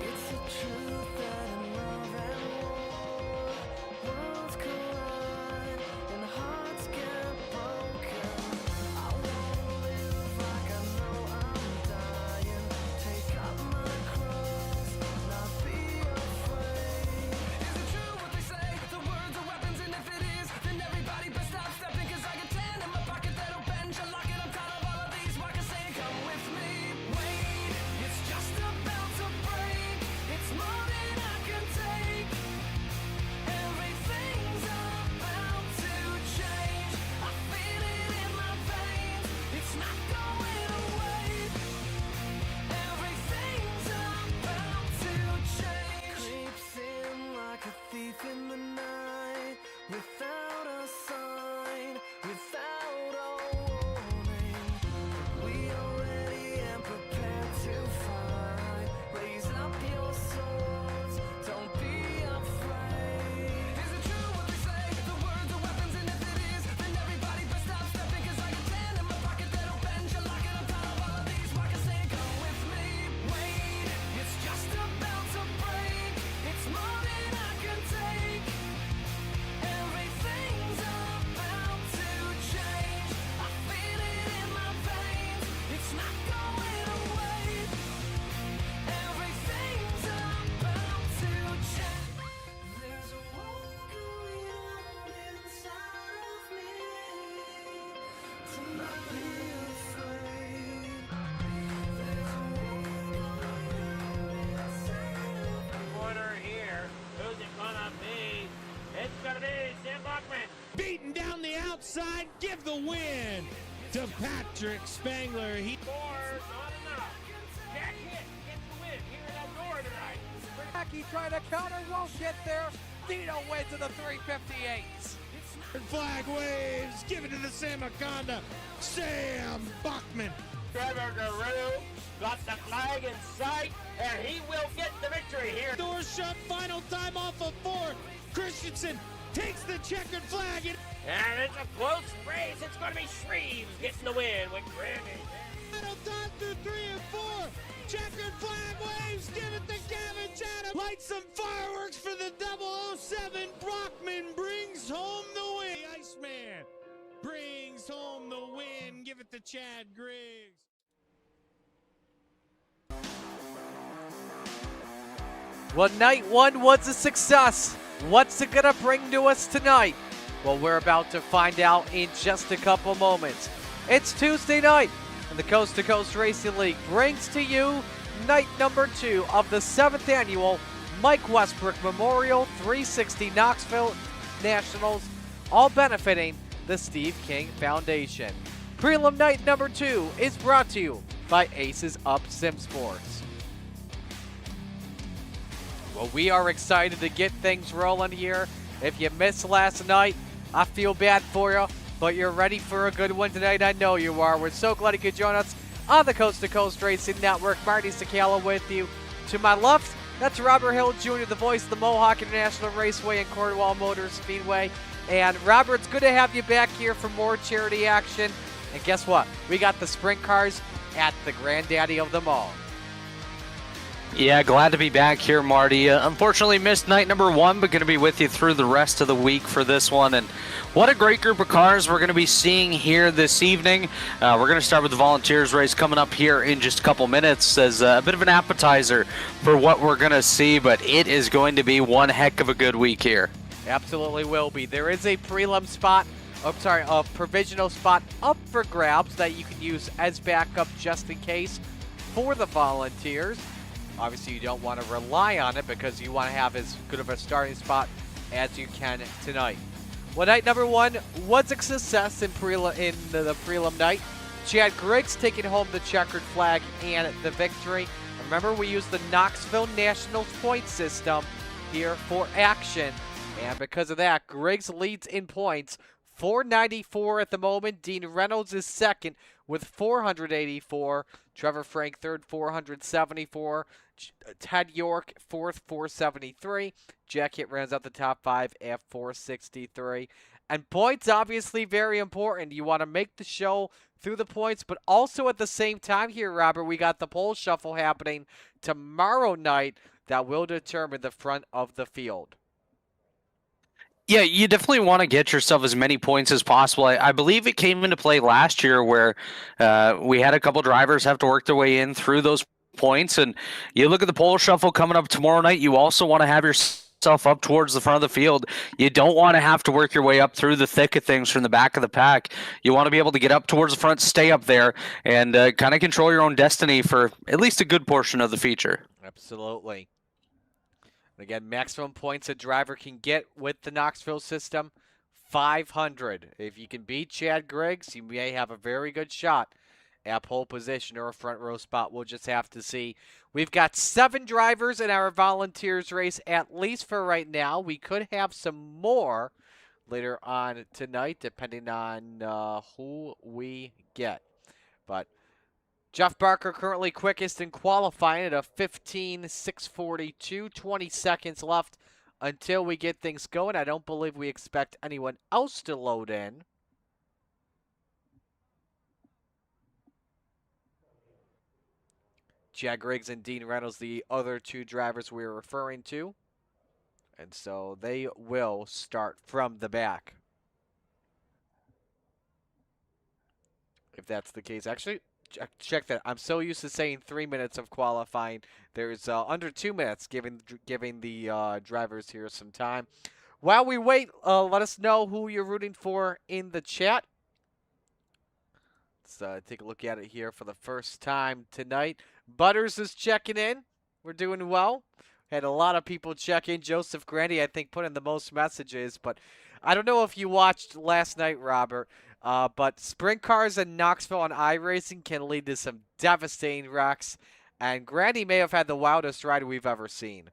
It's the truth that in love and war, worlds collide and hearts get broken. I wanna live like I know I'm dying. Take up my cross, not be afraid. Is it true what they say? The words are weapons, and if it is, then everybody best stop stepping. Cause I got 10 in my pocket that'll bend your lock, and I'm tired of all of these walkers saying, come with me. Wait, it's just about to break. It's more than I can take. Everything's about to change. I feel it in my veins. It's not going away. Everything's about to change. Creeps in like a thief in the night, without a sign, without a warning. We are ready and prepared to fight. Raise up your swords, don't be afraid. Is it true what they say? The words are weapons, and if it is, then everybody best stop stepping. Cause I got 10 in my pocket that'll bend your lock, and I'm tired of all of these walkers saying, come with me. Wait, it's just about to break. It's more than I can take. Everything's about to change. I feel it in my veins. It's not going away. Everything's about to change. There's a war going on inside of me. To not be afraid. There's a war going on inside of me. Corner here. Who's it gonna be? It's gonna be Sam Buckman. Beaten down the outside, give the win to Patrick Spangler. He Four, not enough. Jack hit, gets the win here in Eldora tonight. Jackie trying to counter, won't get there. Dino wins in the 358. flag waves, give it to the Samaconda, Sam Buckman. Trevor Garou got the flag in sight, and he will get the victory here. Door shut, final time off of 4. Christensen takes the checkered flag. And it's a close race. It's going to be Shreves getting the win with Grammy. Final time through 3 and 4. Checkered flag waves, give it to Gavin Chatham. Light some fireworks for the 007. Brockman brings home the win. The Iceman brings home the win. Give it to Chad Griggs. Well, night one was a success. What's it gonna bring to us tonight? Well, we're about to find out in just a couple moments. It's Tuesday night, and the Coast to Coast Racing League brings to you night number 2 of the 7th annual Mike Westbrook Memorial 360 Knoxville Nationals, all benefiting the Steve King Foundation. Prelim night number 2 is brought to you by Aces Up Sim Sports. Well, we are excited to get things rolling here. If you missed last night, I feel bad for you, but you're ready for a good one tonight. I know you are. We're so glad you could join us on the Coast to Coast Racing Network. Marty Sakala with you. To my left, that's Robert Hill Jr., the voice of the Mohawk International Raceway and Cornwall Motor Speedway. And Robert, it's good to have you back here for more charity action. And guess what? We got the sprint cars at the granddaddy of them all. Yeah, glad to be back here, Marty. Unfortunately missed night number 1, but going to be with you through the rest of the week for this one. And what a great group of cars we're going to be seeing here this evening. We're going to start with the Volunteers race coming up here in just a couple minutes as a bit of an appetizer for what we're going to see, but it is going to be one heck of a good week here. Absolutely will be. There is a prelim spot, a provisional spot up for grabs that you can use as backup just in case for the Volunteers. Obviously, you don't want to rely on it because you want to have as good of a starting spot as you can tonight. Well, night number 1 was a success in the prelim night. Chad Griggs taking home the checkered flag and the victory. Remember, we use the Knoxville Nationals point system here for action. And because of that, Griggs leads in points, 494 at the moment. Dean Reynolds is second with 484. Trevor Frank third, 474. Ted York fourth, 473. Jack Hitt rounds out the top 5 at 463. And points obviously very important. You want to make the show through the points, but also at the same time here, Robert, we got the pole shuffle happening tomorrow night that will determine the front of the field. Yeah, you definitely want to get yourself as many points as possible. I believe it came into play last year where we had a couple drivers have to work their way in through those points. And you look at the pole shuffle coming up tomorrow night, you also want to have yourself up towards the front of the field. You don't want to have to work your way up through the thick of things from the back of the pack. You want to be able to get up towards the front, stay up there, and kind of control your own destiny for at least a good portion of the feature. Absolutely. Again, maximum points a driver can get with the Knoxville system, 500. If you can beat Chad Griggs, you may have a very good shot at pole position or a front row spot. We'll just have to see. We've got 7 drivers in our Volunteers race, at least for right now. We could have some more later on tonight, depending on who we get. But Jeff Barker currently quickest in qualifying at a 15.642. 20 seconds left until we get things going. I don't believe we expect anyone else to load in. Chad Griggs and Dean Reynolds, the other 2 drivers we were referring to. And so they will start from the back. If that's the case. Actually, check that. I'm so used to saying 3 minutes of qualifying. There's under 2 minutes, giving the drivers here some time. While we wait, let us know who you're rooting for in the chat. Let's take a look at it here for the first time tonight. Butters is checking in. We're doing well. Had a lot of people check in. Joseph Grandy, I think, put in the most messages. But I don't know if you watched last night, Robert. But sprint cars in Knoxville on iRacing can lead to some devastating wrecks. And Grandy may have had the wildest ride we've ever seen.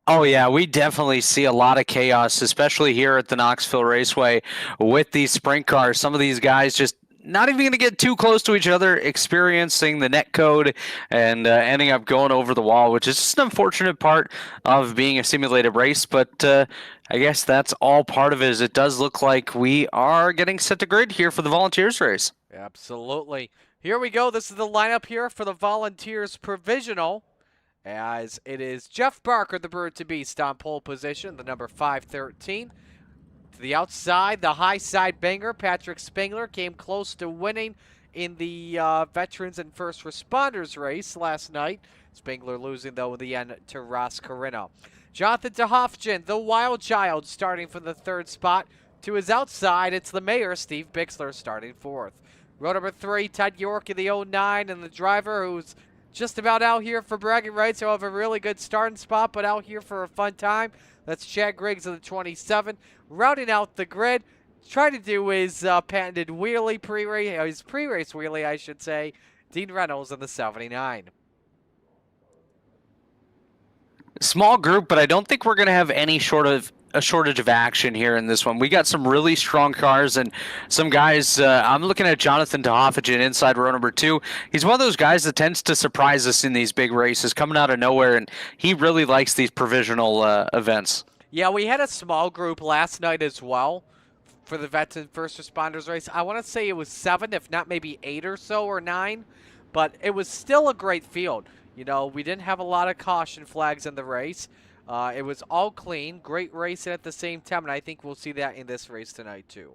Oh, yeah, we definitely see a lot of chaos, especially here at the Knoxville Raceway with these sprint cars. Some of these guys just not even going to get too close to each other, experiencing the net code and ending up going over the wall, which is just an unfortunate part of being a simulated race. But I guess that's all part of it. Is it does look like we are getting set to grid here for the Volunteers race. Absolutely. Here we go. This is the lineup here for the Volunteers Provisional, as it is Jeff Barker, the Bird to Beast, on pole position, the number 513. To the outside, the high side banger, Patrick Spangler, came close to winning in the Veterans and First Responders race last night. Spangler losing, though, in the end to Ross Carino. Jonathan DeHoffgen, the Wild Child, starting from the 3rd spot. To his outside, it's the Mayor, Steve Bixler, starting 4th. Row number 3, Ted York in the 09, and the driver who's just about out here for bragging rights. He'll have a really good starting spot, but out here for a fun time. That's Chad Griggs in the 27. Rounding out the grid, trying to do his patented wheelie pre-race, his pre-race wheelie, I should say. Dean Reynolds in the 79. Small group, but I don't think we're going to have any shortage of action here in this one. We got some really strong cars and some guys. I'm looking at Jonathan DeHoffgen inside row number 2. He's one of those guys that tends to surprise us in these big races, coming out of nowhere, and he really likes these provisional events. Yeah, we had a small group last night as well for the Vets and First Responders race. I want to say it was 7, if not maybe 8 or so, or 9, but it was still a great field. You know, we didn't have a lot of caution flags in the race. It was all clean, great racing at the same time, and I think we'll see that in this race tonight too.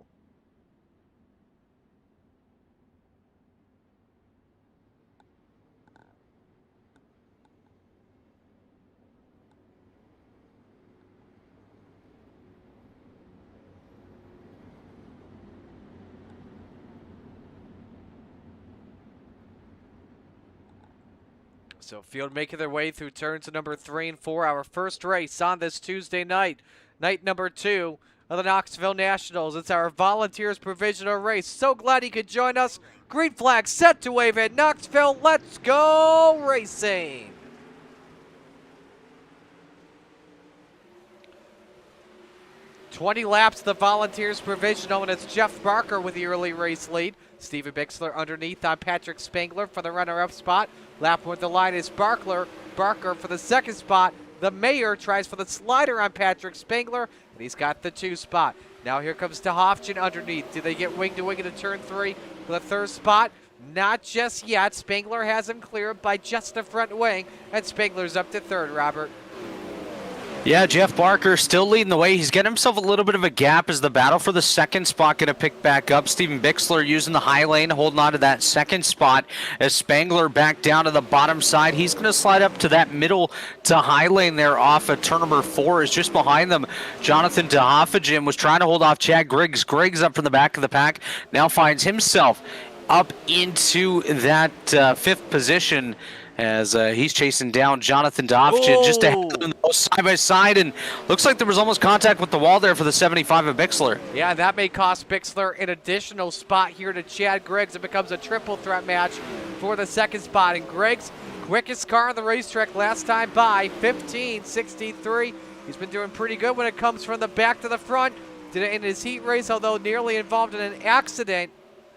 So field making their way through turns number 3 and 4. Our first race on this Tuesday night. Night number 2 of the Knoxville Nationals. It's our Volunteers Provisional race. So glad he could join us. Green flag set to wave at Knoxville. Let's go racing. "20 laps, the Volunteers Provisional, and it's Jeff Barker with the early race lead. Steven Bixler underneath on Patrick Spangler for the runner-up spot. Lap with the line is Barker for the 2nd spot. The Mayor tries for the slider on Patrick Spangler, and he's got the 2 spot. Now here comes DeHoffgen underneath. Do they get wing to wing into turn 3 for the 3rd spot? Not just yet. Spangler has him cleared by just the front wing, and Spangler's up to third, Robert. Yeah, Jeff Barker still leading the way. He's getting himself a little bit of a gap as the battle for the second spot going to pick back up. Steven Bixler using the high lane, holding on to that second spot as Spangler back down to the bottom side. He's going to slide up to that middle to high lane there off of turn number 4. Is just behind them. Jonathan DeHoffagen was trying to hold off Chad Griggs. Griggs up from the back of the pack now finds himself up into that 5th position as he's chasing down Jonathan DeHoffagen just ahead of them side by side, and looks like there was almost contact with the wall there for the 75 of Bixler. Yeah, that may cost Bixler an additional spot here to Chad Griggs. It becomes a triple threat match for the second spot, and Griggs, quickest car on the racetrack last time by, 15.63. He's been doing pretty good when it comes from the back to the front. Did it in his heat race, although nearly involved in an accident,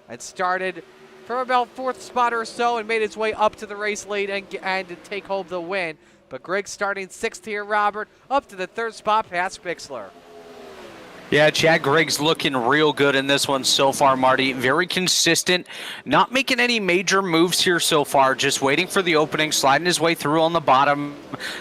and started from about 4th spot or so and made his way up to the race lead and to take home the win. But Griggs starting 6th here, Robert, up to the 3rd spot past Bixler. Yeah, Chad Griggs looking real good in this one so far, Marty. Very consistent, not making any major moves here so far, just waiting for the opening, sliding his way through on the bottom.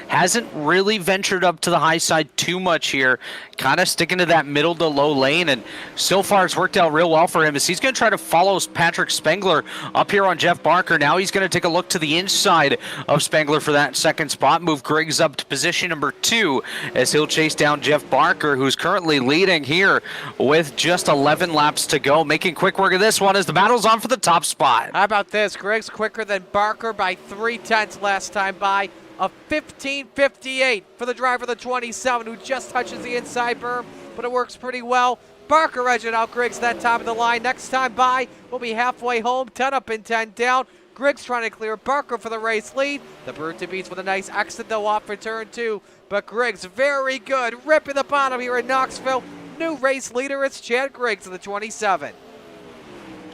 Hasn't really ventured up to the high side too much here, kind of sticking to that middle to low lane, and so far it's worked out real well for him as he's going to try to follow Patrick Spangler up here on Jeff Barker. Now he's going to take a look to the inside of Spangler for that second spot, move Griggs up to position number 2 as he'll chase down Jeff Barker, who's currently leading here with just 11 laps to go. Making quick work of this one as the battle's on for the top spot. How about this? Griggs quicker than Barker by 3/10 last time by, a 15.58 for the driver of the 27 who just touches the inside berm, but it works pretty well. Barker edging out Griggs that top of the line. Next time by, we'll be halfway home, 10 up and 10 down. Griggs trying to clear Barker for the race lead. The Brute beats with a nice exit though off for turn 2, but Griggs very good, ripping the bottom here in Knoxville. New race leader, it's Chad Griggs of the 27.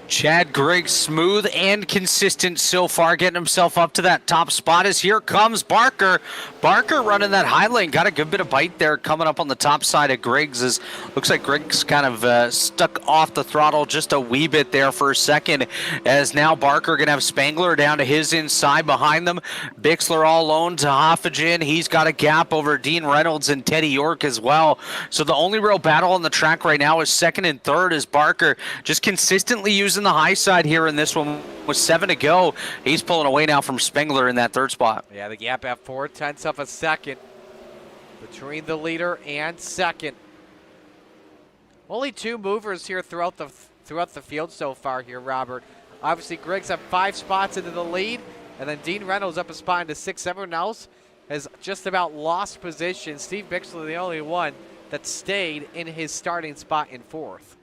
Chad Griggs smooth and consistent so far, getting himself up to that top spot as here comes Barker. Barker running that high lane, got a good bit of bite there coming up on the top side of Griggs. As looks like Griggs kind of stuck off the throttle just a wee bit there for a second, as now Barker gonna have Spangler down to his inside behind them. Bixler all alone to Hoffagen. He's got a gap over Dean Reynolds and Teddy York as well. So the only real battle on the track right now is 2nd and 3rd as Barker just consistently using the high side here in this one with 7 to go. He's pulling away now from Spangler in that 3rd spot. Yeah, the gap at 4/10 of a second between the leader and second. Only 2 movers here throughout the field so far here, Robert. Obviously, Griggs have 5 spots into the lead, and then Dean Reynolds up a spot into 6. Everyone else has just about lost position. Steve Bixler, the only one that stayed in his starting spot in 4th.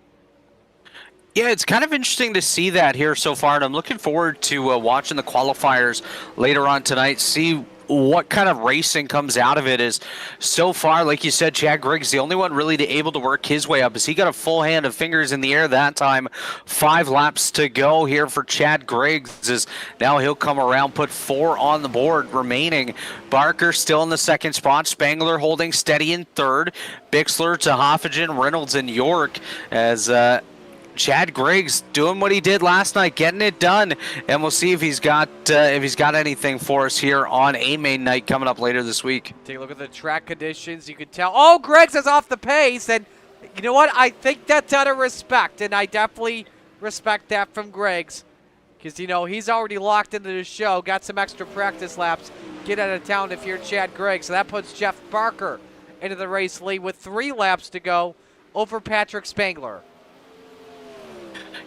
Yeah, it's kind of interesting to see that here so far, and I'm looking forward to watching the qualifiers later on tonight, see what kind of racing comes out of it. Is so far, like you said, Chad Griggs, the only one really able to work his way up, as he got a full hand of fingers in the air that time. 5 laps to go here for Chad Griggs, as now he'll come around, put 4 on the board remaining. Barker still in the 2nd spot, Spangler holding steady in 3rd, Bixler to Hoffagen, Reynolds, and York, as Chad Griggs doing what he did last night, getting it done, and we'll see if he's got anything for us here on a main night coming up later this week. Take a look at the track conditions. You can tell, oh, Griggs is off the pace, and you know what? I think that's out of respect, and I definitely respect that from Griggs, because, you know, he's already locked into the show, got some extra practice laps, get out of town if you're Chad Griggs. So that puts Jeff Barker into the race lead with 3 laps to go over Patrick Spangler.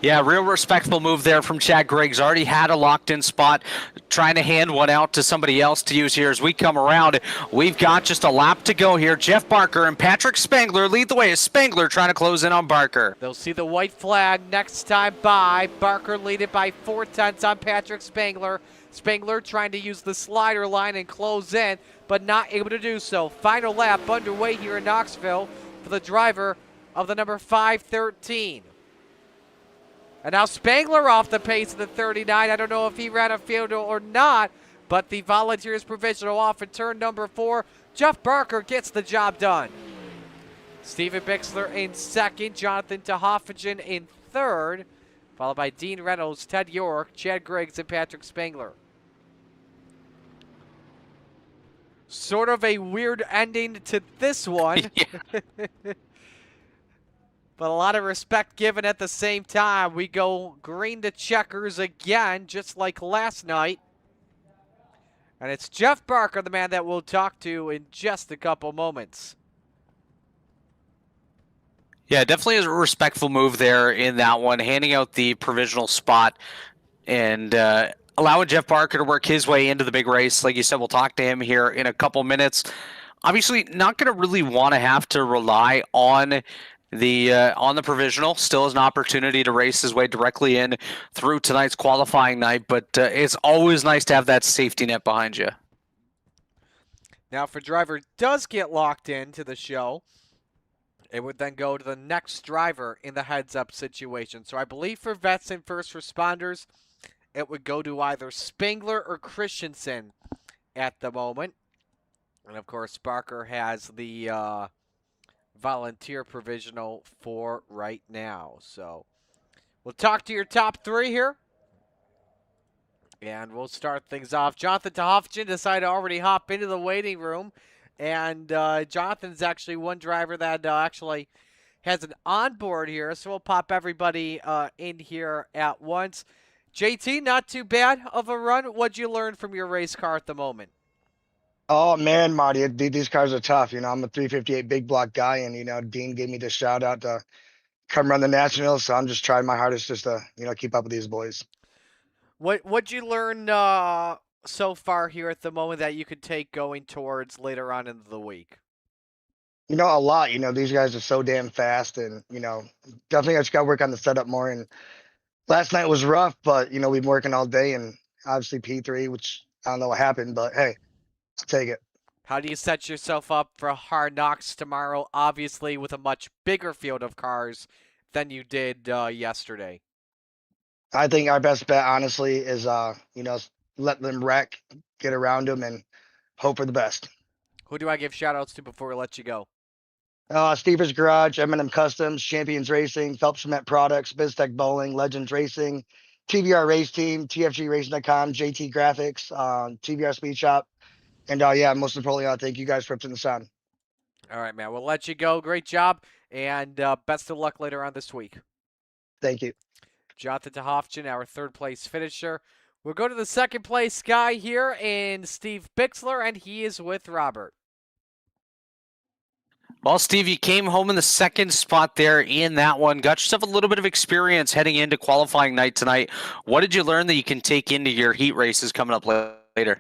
Yeah, real respectful move there from Chad Griggs. Already had a locked-in spot, trying to hand one out to somebody else to use here as we come around. We've got just a lap to go here. Jeff Barker and Patrick Spangler lead the way as Spangler trying to close in on Barker. They'll see the white flag next time by. Barker leading by 4/10 on Patrick Spangler. Spangler trying to use the slider line and close in, but not able to do so. Final lap underway here in Knoxville for the driver of the number 513. And now Spangler off the pace of the 39. I don't know if he ran a field or not, but the Volunteers provisional off in turn number 4. Jeff Barker gets the job done. Steven Bixler in 2nd, Jonathan DeHoffagen in 3rd, followed by Dean Reynolds, Ted York, Chad Griggs, and Patrick Spangler. Sort of a weird ending to this one. But a lot of respect given at the same time. We go green to checkers again, just like last night. And it's Jeff Barker, the man that we'll talk to in just a couple moments. Yeah, definitely a respectful move there in that one, handing out the provisional spot and allowing Jeff Barker to work his way into the big race. Like you said, we'll talk to him here in a couple minutes. Obviously, not going to really want to have to rely on the provisional. Still has an opportunity to race his way directly in through tonight's qualifying night, but it's always nice to have that safety net behind you. Now, if a driver does get locked into the show, it would then go to the next driver in the heads-up situation. So I believe for vets and first responders, it would go to either Spangler or Christensen at the moment. And, of course, Barker has the volunteer provisional for right now. So we'll talk to your top three here. And we'll start things off. Jonathan Tehofchen decided to already hop into the waiting room. And Jonathan's actually one driver that actually has an onboard here. So we'll pop everybody in here at once. JT, not too bad of a run. What'd you learn from your race car at the moment? Oh man, Marty, these cars are tough. I'm a 358 big block guy, and Dean gave me the shout out to come run the Nationals, so I'm just trying my hardest just to keep up with these boys. What'd you learn so far here at the moment that you could take going towards later on in the week? A lot. These guys are so damn fast, and definitely I just got to work on the setup more. And last night was rough, but we've been working all day, and obviously P3, which I don't know what happened, but hey, I'll take it. How do you set yourself up for Hard Knocks tomorrow? Obviously, with a much bigger field of cars than you did yesterday. I think our best bet, honestly, is let them wreck, get around them, and hope for the best. Who do I give shout-outs to before we let you go? Stever's Garage, M&M Customs, Champions Racing, Phelps Cement Products, BizTech Bowling, Legends Racing, TVR Race Team, TFGRacing.com, JT Graphics, TVR Speed Shop, and most importantly, thank you guys for putting this on. All right, man. We'll let you go. Great job, and best of luck later on this week. Thank you. Jonathan Tehofchen, our third-place finisher. We'll go to the second-place guy here, and Steve Bixler, and he is with Robert. Well, Steve, you came home in the second spot there in that one. Got yourself a little bit of experience heading into qualifying night tonight. What did you learn that you can take into your heat races coming up later?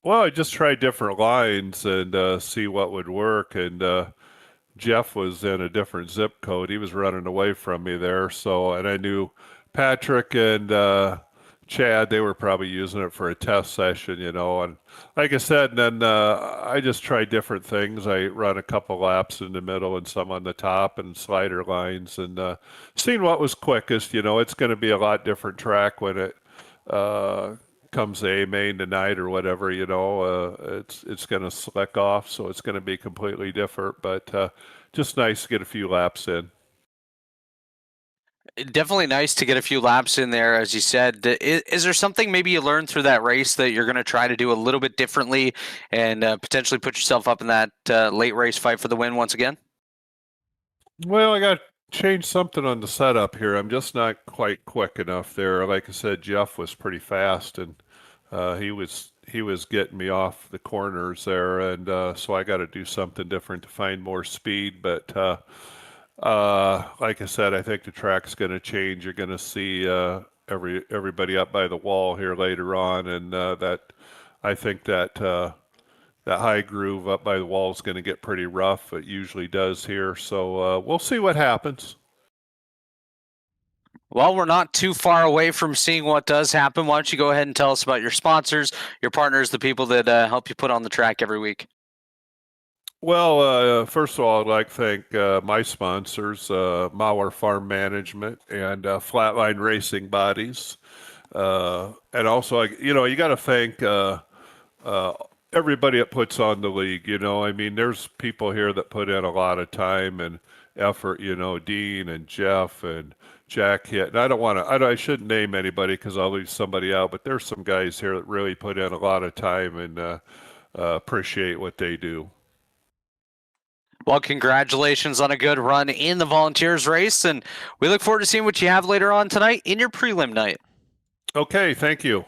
Well, I just tried different lines and see what would work. And Jeff was in a different zip code. He was running away from me there. And I knew Patrick and Chad, they were probably using it for a test session, and like I said, then I just tried different things. I run a couple laps in the middle and some on the top and slider lines and seeing what was quickest. It's going to be a lot different track when it comes to A-main tonight or whatever, it's going to slick off, so it's going to be completely different, but just nice to get a few laps in. Definitely nice to get a few laps in there, as you said. Is there something maybe you learned through that race that you're going to try to do a little bit differently and potentially put yourself up in that late race fight for the win once again? Well, I got to change something on the setup here. I'm just not quite quick enough there. Like I said, Jeff was pretty fast, and he was getting me off the corners there, and so I got to do something different to find more speed, but like I said, I think the track's going to change. You're going to see everybody up by the wall here later on, and I think that high groove up by the wall is going to get pretty rough. It usually does here, so we'll see what happens. Well, we're not too far away from seeing what does happen. Why don't you go ahead and tell us about your sponsors, your partners, the people that help you put on the track every week? Well, first of all, I'd like to thank my sponsors, Mauer Farm Management and Flatline Racing Bodies. And also, you got to thank everybody that puts on the league. There's people here that put in a lot of time and effort, Dean and Jeff and Jack hit. And I don't want to, I shouldn't name anybody because I'll leave somebody out, but there's some guys here that really put in a lot of time and appreciate what they do. Well, congratulations on a good run in the Volunteers race, and we look forward to seeing what you have later on tonight in your prelim night. Okay, thank you.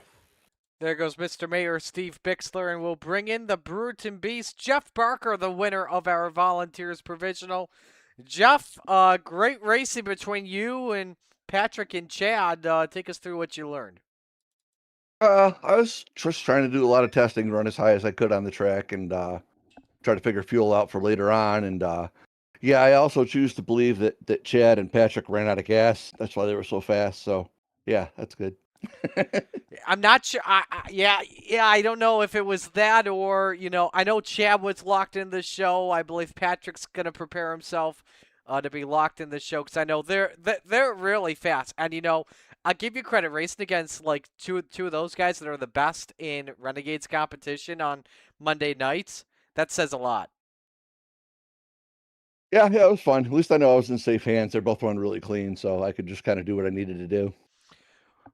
There goes Mr. Mayor Steve Bixler, and we'll bring in the Brewerton Beast, Jeff Barker, the winner of our Volunteers Provisional. Jeff, great racing between you and Patrick and Chad. Take us through what you learned. I was just trying to do a lot of testing, run as high as I could on the track, and try to figure fuel out for later on. And yeah, I also choose to believe that Chad and Patrick ran out of gas. That's why they were so fast. So yeah, that's good. I'm not sure. Yeah, I don't know if it was that or, I know Chad was locked in the show. I believe Patrick's going to prepare himself to be locked in the show because I know they're really fast. And, I'll give you credit racing against like two of those guys that are the best in Renegades competition on Monday nights. That says a lot. Yeah, it was fun. At least I know I was in safe hands. They're both run really clean, so I could just kind of do what I needed to do.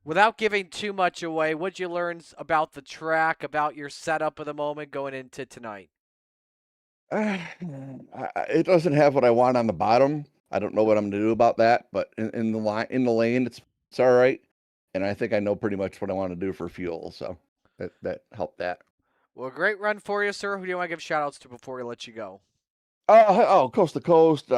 Without giving too much away, what'd you learn about the track, about your setup of the moment going into tonight? It doesn't have what I want on the bottom. I don't know what I'm going to do about that, but in the lane, it's all right. And I think I know pretty much what I want to do for fuel, so that helped that. Well, great run for you, sir. Who do you want to give shout-outs to before we let you go? Coast to Coast,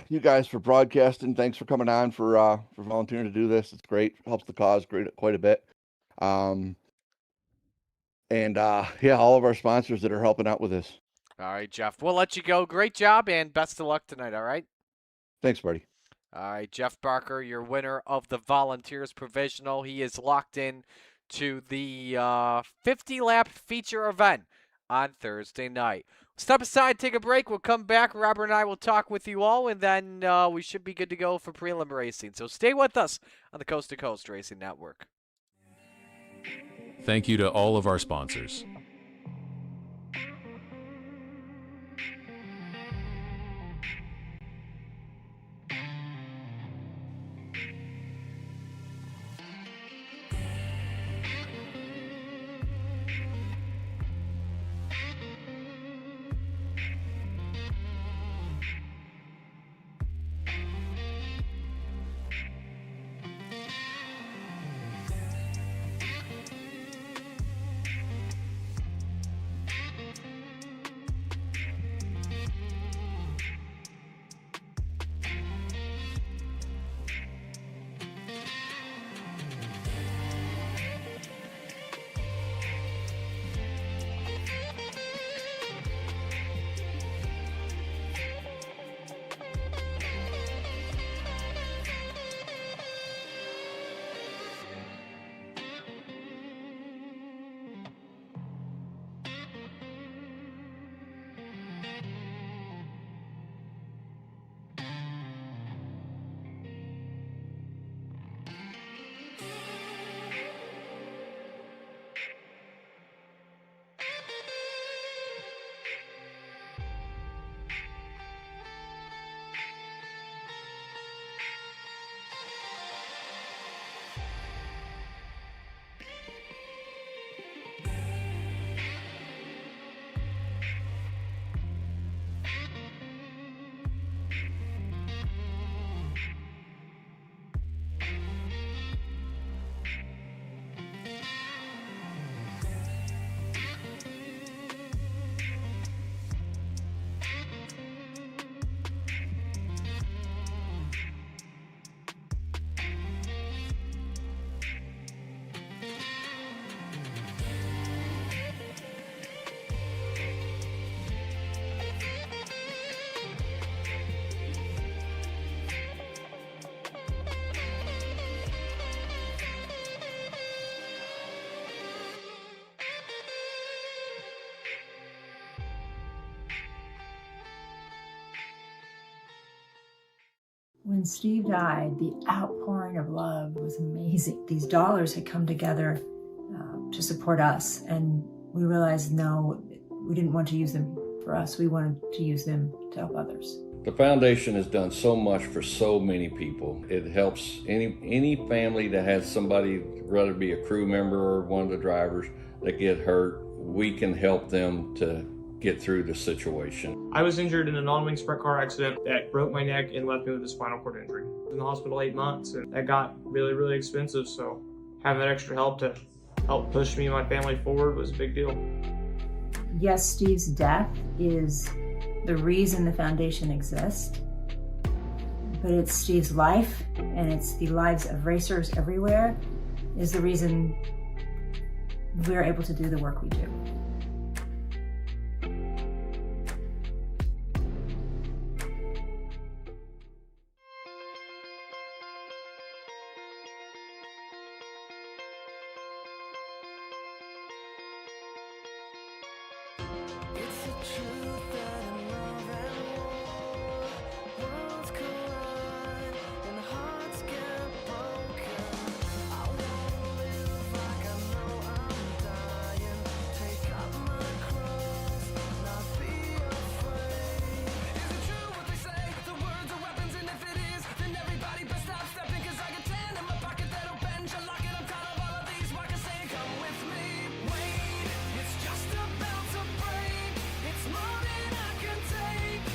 you guys for broadcasting. Thanks for coming on for volunteering to do this. It's great. Helps the cause quite a bit. And yeah, all of our sponsors that are helping out with this. All right, Jeff. We'll let you go. Great job and best of luck tonight, all right? Thanks, buddy. All right, Jeff Barker, your winner of the Volunteers Provisional. He is locked in to the 50-lap feature event on Thursday night. Step aside, take a break. We'll come back. Robert and I will talk with you all, and then we should be good to go for prelim racing. So stay with us on the Coast to Coast Racing Network. Thank you to all of our sponsors. When Steve died, the outpouring of love was amazing. These dollars had come together to support us, and we realized, no, we didn't want to use them for us. We wanted to use them to help others. The foundation has done so much for so many people. It helps any family that has somebody, whether it be a crew member or one of the drivers, that get hurt. We can help them to get through the situation. I was injured in a non-wing sprint car accident that broke my neck and left me with a spinal cord injury. I was in the hospital 8 months, and that got really, really expensive, so having that extra help to help push me and my family forward was a big deal. Yes, Steve's death is the reason the foundation exists, but it's Steve's life, and it's the lives of racers everywhere, is the reason we're able to do the work we do. It's the truth that in love and war, worlds collide and hearts get broken. I wanna live like I know I'm dying. Take up my cross, not be afraid. Is it true what they say? The words are weapons, and if it is, then everybody best stop stepping. 'Cause I got 10 in my pocket that'll bend you, lock it. I'm tired of all of these. Why can say come with me? Wait, it's just about to break. It's more than I can take.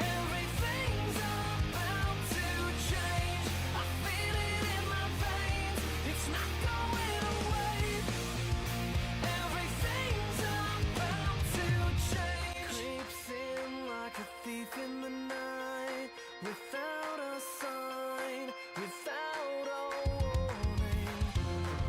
Everything's about to change. I feel it in my veins. It's not going away. Everything's about to change. Creeps in like a thief in the night, without a sign, without a warning.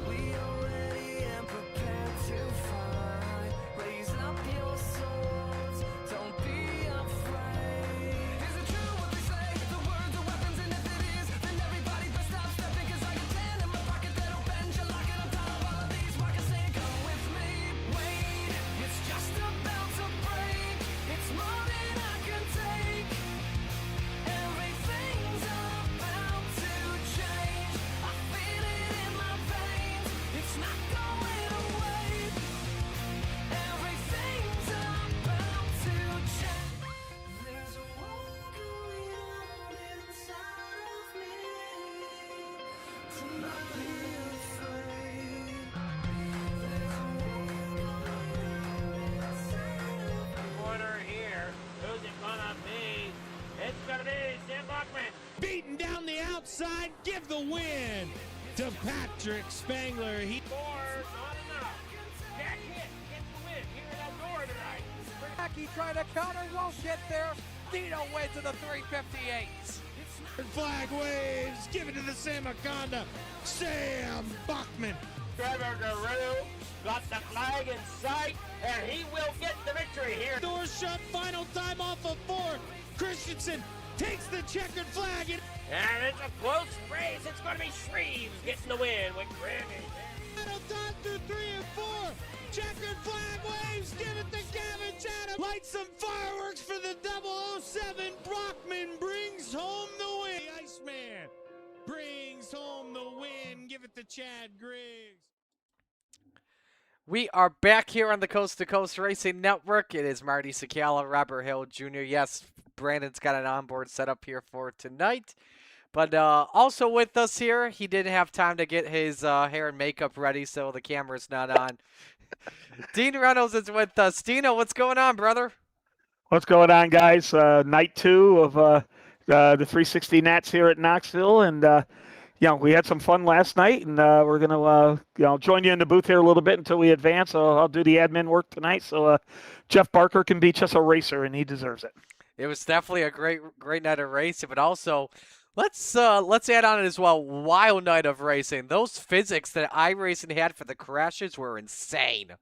We are ready and prepared to fight. Raise up your swords, don't be afraid. Is it true what they say? The words are weapons, and if it is, then everybody best stop stepping. 'Cause I got 10 in my pocket that'll bend you, lock it. I'm tired of all of these. Why can say come with me? Wait, it's just about to break. It's more than I can take. Everything's about to change. I feel it in my veins. It's not going away. Everything's about to change. There's a war going on inside of me. To not be afraid. There's a war going on inside of me. Corner here. Who's it gonna be? It's gonna be Sam Bachman. Beating down the outside, give the win to Patrick Spangler. He Four's not enough. Jack Hit gets the win here at Eldora tonight. Jackie trying to counter, won't get there. Dino wins in the 358. flag waves, give it to the Samaconda, Sam Bachman. Trevor Guerrero got the flag in sight, and he will get the victory here. Door shut, final time off of 4. Christensen takes the checkered flag. And it's a close race. It's going to be Shreves getting the win with Grammy. Final time through 3 and 4. Checkered flag waves, give it to Gavin Chatham. Light some fireworks for the 007. Brockman brings home the win. The Iceman brings home the win. Give it to Chad Griggs. We are back here on the Coast to Coast Racing Network. It is Marty Sakala, Robert Hill Jr. Yes, Brandon's got an onboard set up here for tonight. But also with us here, he didn't have time to get his hair and makeup ready, so the camera's not on. Dean Reynolds is with us. Dino, what's going on, brother? What's going on, guys? Night 2 of the 360 Nats here at Knoxville, and we had some fun last night, and we're gonna join you in the booth here a little bit until we advance. So I'll do the admin work tonight, so Jeff Barker can be just a racer, and he deserves it. It was definitely a great night of racing, but also let's add on it as well. Wild night of racing. Those physics that iRacing had for the crashes were insane.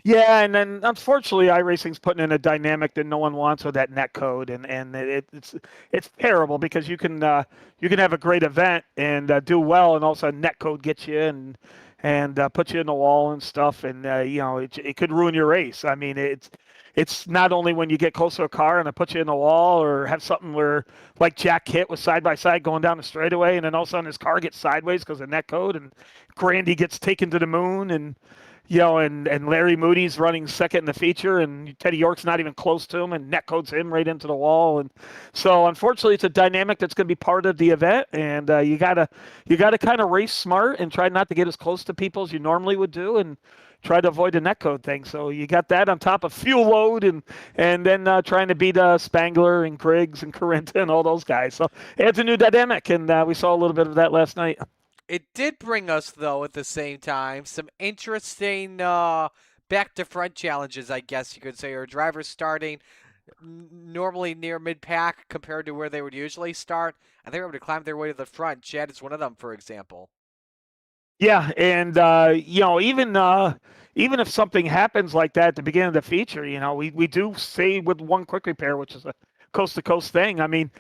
Yeah, and then unfortunately, iRacing's putting in a dynamic that no one wants with that net code, and it's terrible because you can have a great event and do well, and also net code gets you and put you in the wall and stuff, and it could ruin your race. I mean, it's not only when you get close to a car and it puts you in the wall, or have something where like Jack Hitt was side by side going down the straightaway, and then all of a sudden his car gets sideways because of net code, and Grandy gets taken to the moon, and and Larry Moody's running second in the feature, and Teddy York's not even close to him, and net codes him right into the wall. And so, unfortunately, it's a dynamic that's going to be part of the event, and you gotta kind of race smart and try not to get as close to people as you normally would do, and try to avoid the net code thing. So you got that on top of fuel load, and then trying to beat Spangler and Griggs and Corinta and all those guys. So it's a new dynamic, and we saw a little bit of that last night. It did bring us, though, at the same time, some interesting back-to-front challenges, I guess you could say, or drivers starting normally near mid-pack compared to where they would usually start, and they were able to climb their way to the front. Chad is one of them, for example. Yeah, and even if something happens like that at the beginning of the feature, we do say with one quick repair, which is a coast-to-coast thing. I mean,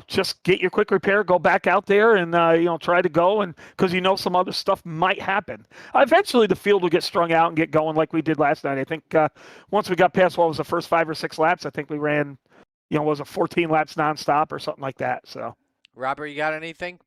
just get your quick repair, go back out there, and try to go, and because some other stuff might happen. Eventually, the field will get strung out and get going like we did last night. I think once we got past what was the first 5 or 6 laps, I think we ran, was it 14 laps nonstop or something like that. So, Robert, you got anything?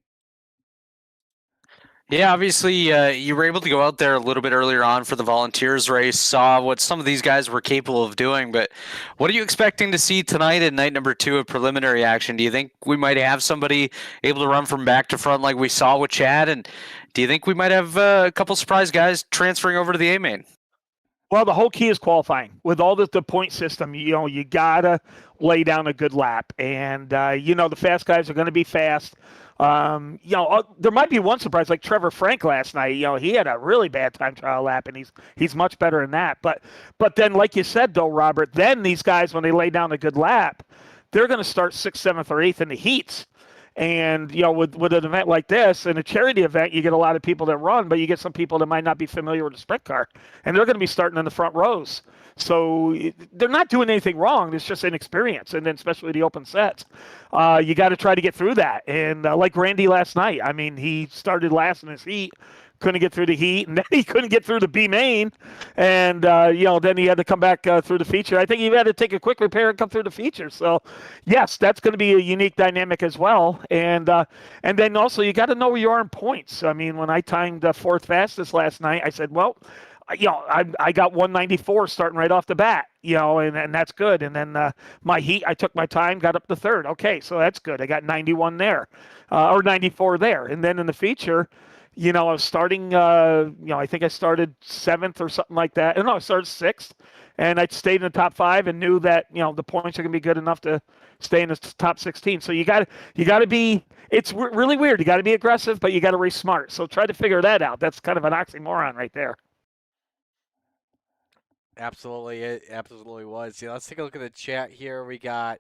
Yeah, obviously, you were able to go out there a little bit earlier on for the volunteers race, saw what some of these guys were capable of doing, but what are you expecting to see tonight in night number 2 of preliminary action? Do you think we might have somebody able to run from back to front like we saw with Chad, and do you think we might have a couple surprise guys transferring over to the A-main? Well, the whole key is qualifying. With all the point system, you got to lay down a good lap, and, the fast guys are going to be fast. There might be one surprise, like Trevor Frank last night. He had a really bad time trial lap, and he's much better than that. But then, like you said, though, Robert, then these guys, when they lay down a good lap, they're going to start 6th, 7th, or 8th in the heats. And, with an event like this, and a charity event, you get a lot of people that run, but you get some people that might not be familiar with a sprint car. And they're going to be starting in the front rows. So they're not doing anything wrong. It's just inexperience, and then especially the open sets. You got to try to get through that. And like Randy last night, I mean, he started last in his heat, couldn't get through the heat, and then he couldn't get through the B main, and then he had to come back through the feature. I think he had to take a quick repair and come through the feature. So, yes, that's going to be a unique dynamic as well. And then also you got to know where you are in points. I mean, when I timed 4th fastest last night, I said, well, I got 194 starting right off the bat, and that's good. And then my heat, I took my time, got up to 3rd. Okay, so that's good. I got 91 there, or 94 there. And then in the feature, I was starting, I think I started 7th or something like that. No, I started 6th, and I stayed in the top 5 and knew that, the points are going to be good enough to stay in the top 16. So you got to be, it's really weird. You got to be aggressive, but you got to race smart. So try to figure that out. That's kind of an oxymoron right there. Absolutely, it absolutely was. Let's take a look at the chat here. We got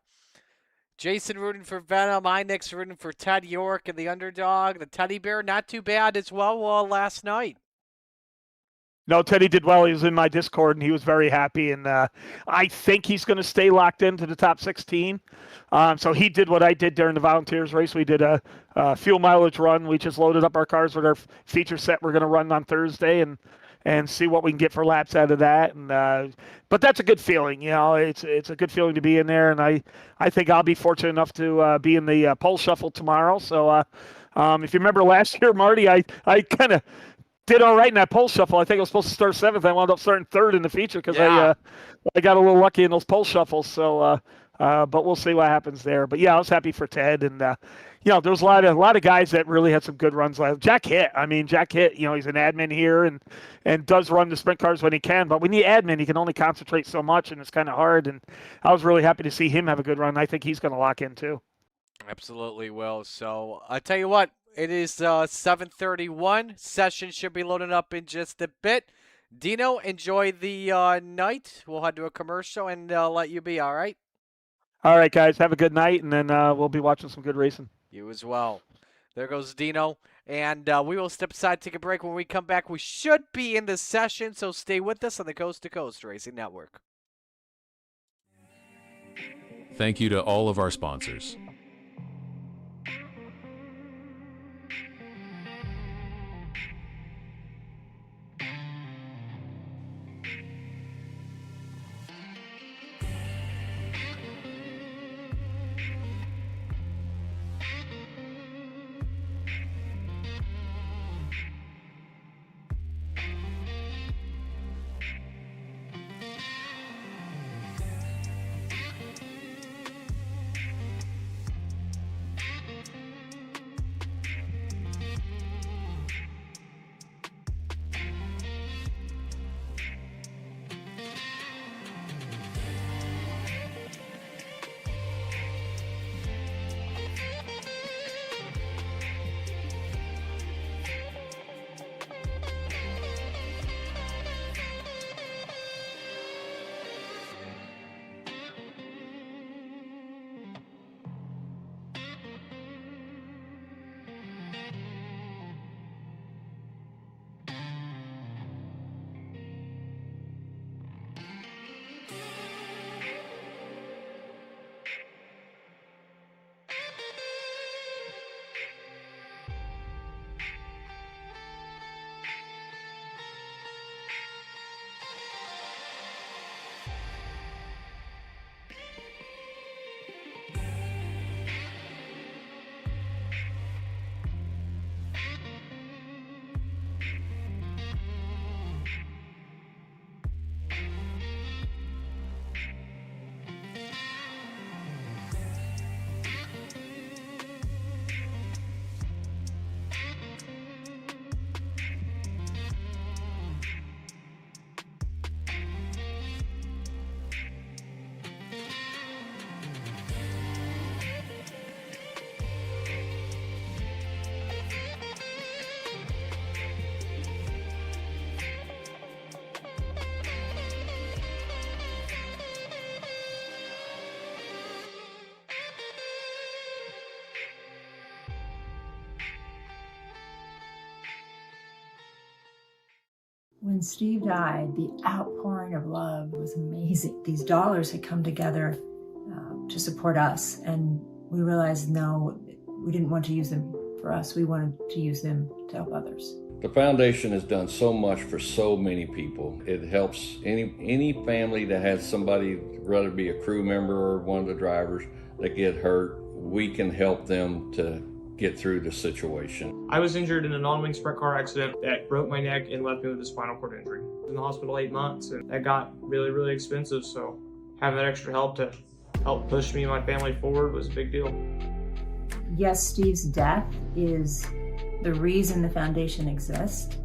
Jason rooting for Venom, Inix rooting for Ted York and the underdog. The teddy bear, not too bad as well last night. No, Teddy did well. He was in my Discord, and he was very happy. And I think he's going to stay locked into the top 16. So he did what I did during the Volunteers race. We did a fuel mileage run. We just loaded up our cars with our feature set we're going to run on Thursday, and see what we can get for laps out of that. And but that's a good feeling, it's a good feeling to be in there. And I think I'll be fortunate enough to be in the pole shuffle tomorrow. So if you remember last year, Marty, I kind of did all right in that pole shuffle. I think I was supposed to start 7th. I wound up starting 3rd in the feature because I got a little lucky in those pole shuffles. So but we'll see what happens there. But yeah, I was happy for Ted, and there was a lot of guys that really had some good runs. Jack Hitt, he's an admin here and does run the sprint cars when he can. But when you admin, he can only concentrate so much, and it's kind of hard. And I was really happy to see him have a good run. I think he's going to lock in too. Absolutely will. So I tell you what, it is 7:31. Session should be loading up in just a bit. Dino, enjoy the night. We'll head to a commercial and let you be. All right. All right, guys. Have a good night, and then we'll be watching some good racing. You as well. There goes Dino. And we will step aside, take a break. When we come back, we should be in the session, so stay with us on the Coast to Coast Racing Network. Thank you to all of our sponsors. When Steve died, the outpouring of love was amazing. These dollars had come together to support us, and we realized, no, we didn't want to use them for us. We wanted to use them to help others. The foundation has done so much for so many people. It helps any family that has somebody, whether it be a crew member or one of the drivers, that get hurt. We can help them to get through the situation. I was injured in a non-wing sprint car accident that broke my neck and left me with a spinal cord injury. I was in the hospital 8 months, and that got really, really expensive. So having that extra help to help push me and my family forward was a big deal. Yes, Steve's death is the reason the foundation exists,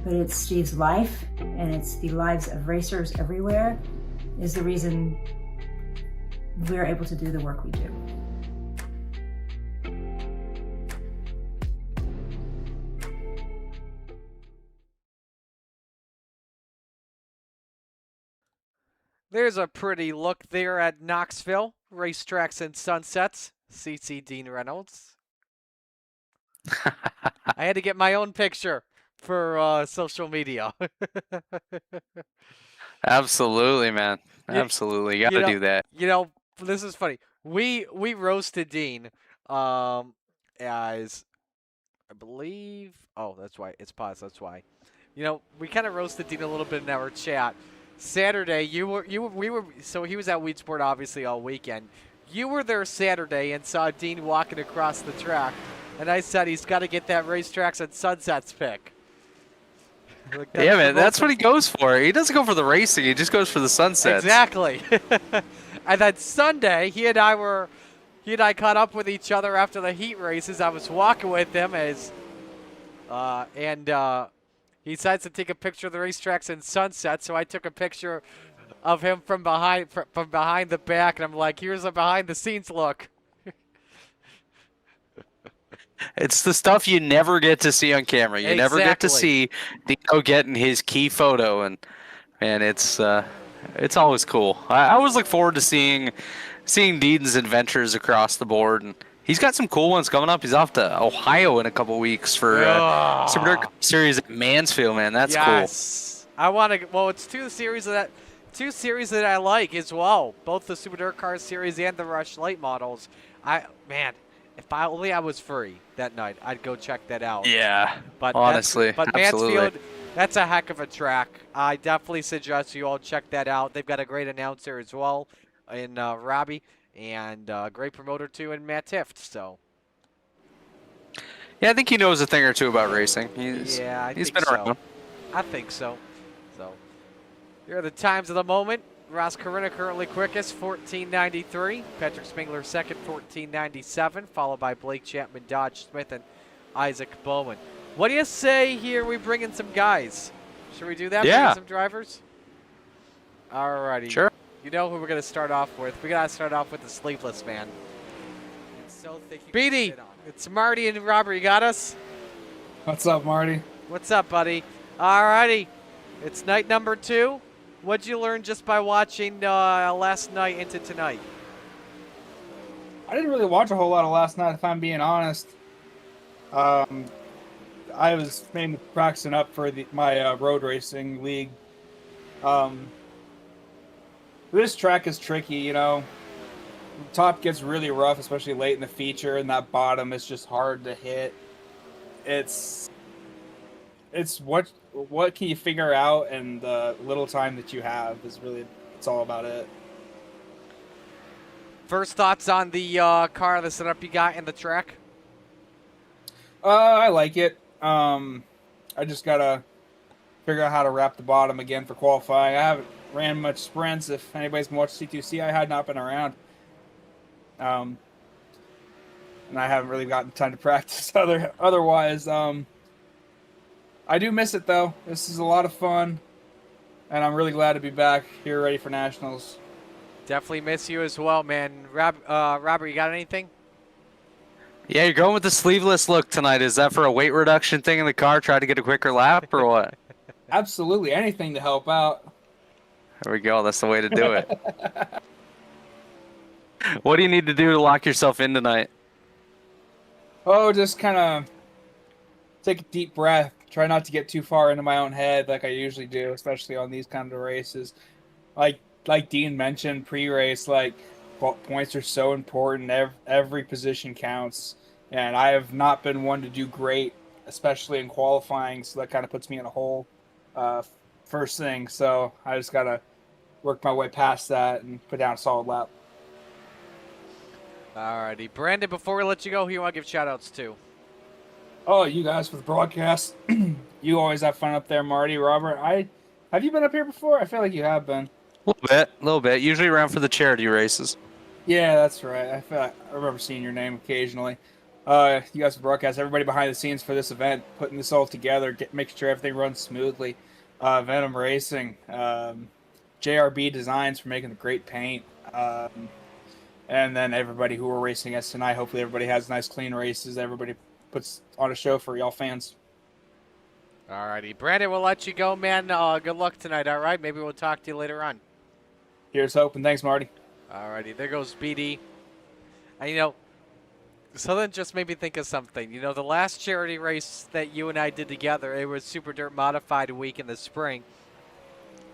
but it's Steve's life, and it's the lives of racers everywhere, is the reason we're able to do the work we do. There's a pretty look there at Knoxville, racetracks and sunsets. CC Dean Reynolds. I had to get my own picture for social media. Absolutely, man. Absolutely. You gotta do that. You know, this is funny. We roasted Dean as, I believe, oh, that's why it's paused. That's why. You know, we kind of roasted Dean a little bit in our chat. Saturday, so he was at Weed Sport obviously all weekend. You were there Saturday and saw Dean walking across the track, and I said he's got to get that racetracks and sunsets pick. Like, yeah, man, that's what he goes for. He doesn't go for the racing; he just goes for the sunsets. Exactly. And then Sunday, he and I caught up with each other after the heat races. I was walking with him he decides to take a picture of the racetracks and sunsets, so I took a picture of him from behind the back, and I'm like, here's a behind-the-scenes look. It's the stuff you never get to see on camera. You never get to see Dino getting his key photo, and it's always cool. I always look forward to seeing Dean's adventures across the board, and he's got some cool ones coming up. He's off to Ohio in a couple weeks for Super Dirt Series at Mansfield, man. That's cool. I want to. Well, it's two series that I like as well. Both the Super Dirt Car series and the Rush Light models. If I was free that night, I'd go check that out. Yeah. But honestly, Mansfield, that's a heck of a track. I definitely suggest you all check that out. They've got a great announcer as well in Robbie. And great promoter too in Matt Tift. So yeah, I think he knows a thing or two about racing. He's been around. I think so. So here are the times of the moment. Ross Corinna currently quickest, 14:93. Patrick Spengler second, 14:97, followed by Blake Chapman, Dodge Smith, and Isaac Bowman. What do you say here? We bring in some guys. Should we do that? Yeah. Bring in some drivers. Alrighty. Sure. You know who we're going to start off with. We got to start off with the sleeveless man. Beatty, it's Marty and Robert. You got us? What's up, Marty? What's up, buddy? All righty. It's night number 2. What'd you learn just by watching last night into tonight? I didn't really watch a whole lot of last night, if I'm being honest. I was mainly practicing up for my road racing league. This track is tricky, you know. The top gets really rough, especially late in the feature, and that bottom is just hard to hit. It's what can you figure out, and the little time that you have is really, it's all about it. First thoughts on the car, the setup you got in the track? I like it. I just gotta figure out how to wrap the bottom again for qualifying. I haven't ran much sprints. If anybody's been watching C2C, I had not been around. And I haven't really gotten time to practice otherwise. I do miss it, though. This is a lot of fun, and I'm really glad to be back here ready for Nationals. Definitely miss you as well, man. Robert, you got anything? Yeah, you're going with the sleeveless look tonight. Is that for a weight reduction thing in the car, try to get a quicker lap, or what? Absolutely. Anything to help out. There we go. That's the way to do it. What do you need to do to lock yourself in tonight? Oh, just kind of take a deep breath, try not to get too far into my own head like I usually do, especially on these kind of races. Like Dean mentioned pre-race, like points are so important. Every position counts, and I have not been one to do great, especially in qualifying. So that kind of puts me in a hole first thing. So I just gotta work my way past that and put down a solid lap. Alrighty, Brandon. Before we let you go, who you want to give shout-outs to? Oh, you guys for the broadcast. You always have fun up there, Marty, Robert. Have you been up here before? I feel like you have been. A little bit. Usually around for the charity races. Yeah, that's right. I remember seeing your name occasionally. You guys for the broadcast, everybody behind the scenes for this event, putting this all together, making sure everything runs smoothly. Venom Racing, JRB Designs for making the great paint, and then everybody who we're racing against tonight. Hopefully everybody has nice, clean races. Everybody puts on a show for y'all fans. Alrighty, Brandon, we'll let you go, man. Good luck tonight, all right? Maybe we'll talk to you later on. Here's hoping. Thanks, Marty. Alrighty, there goes BD. And, so that just made me think of something. The last charity race that you and I did together, it was Super Dirt Modified week in the spring.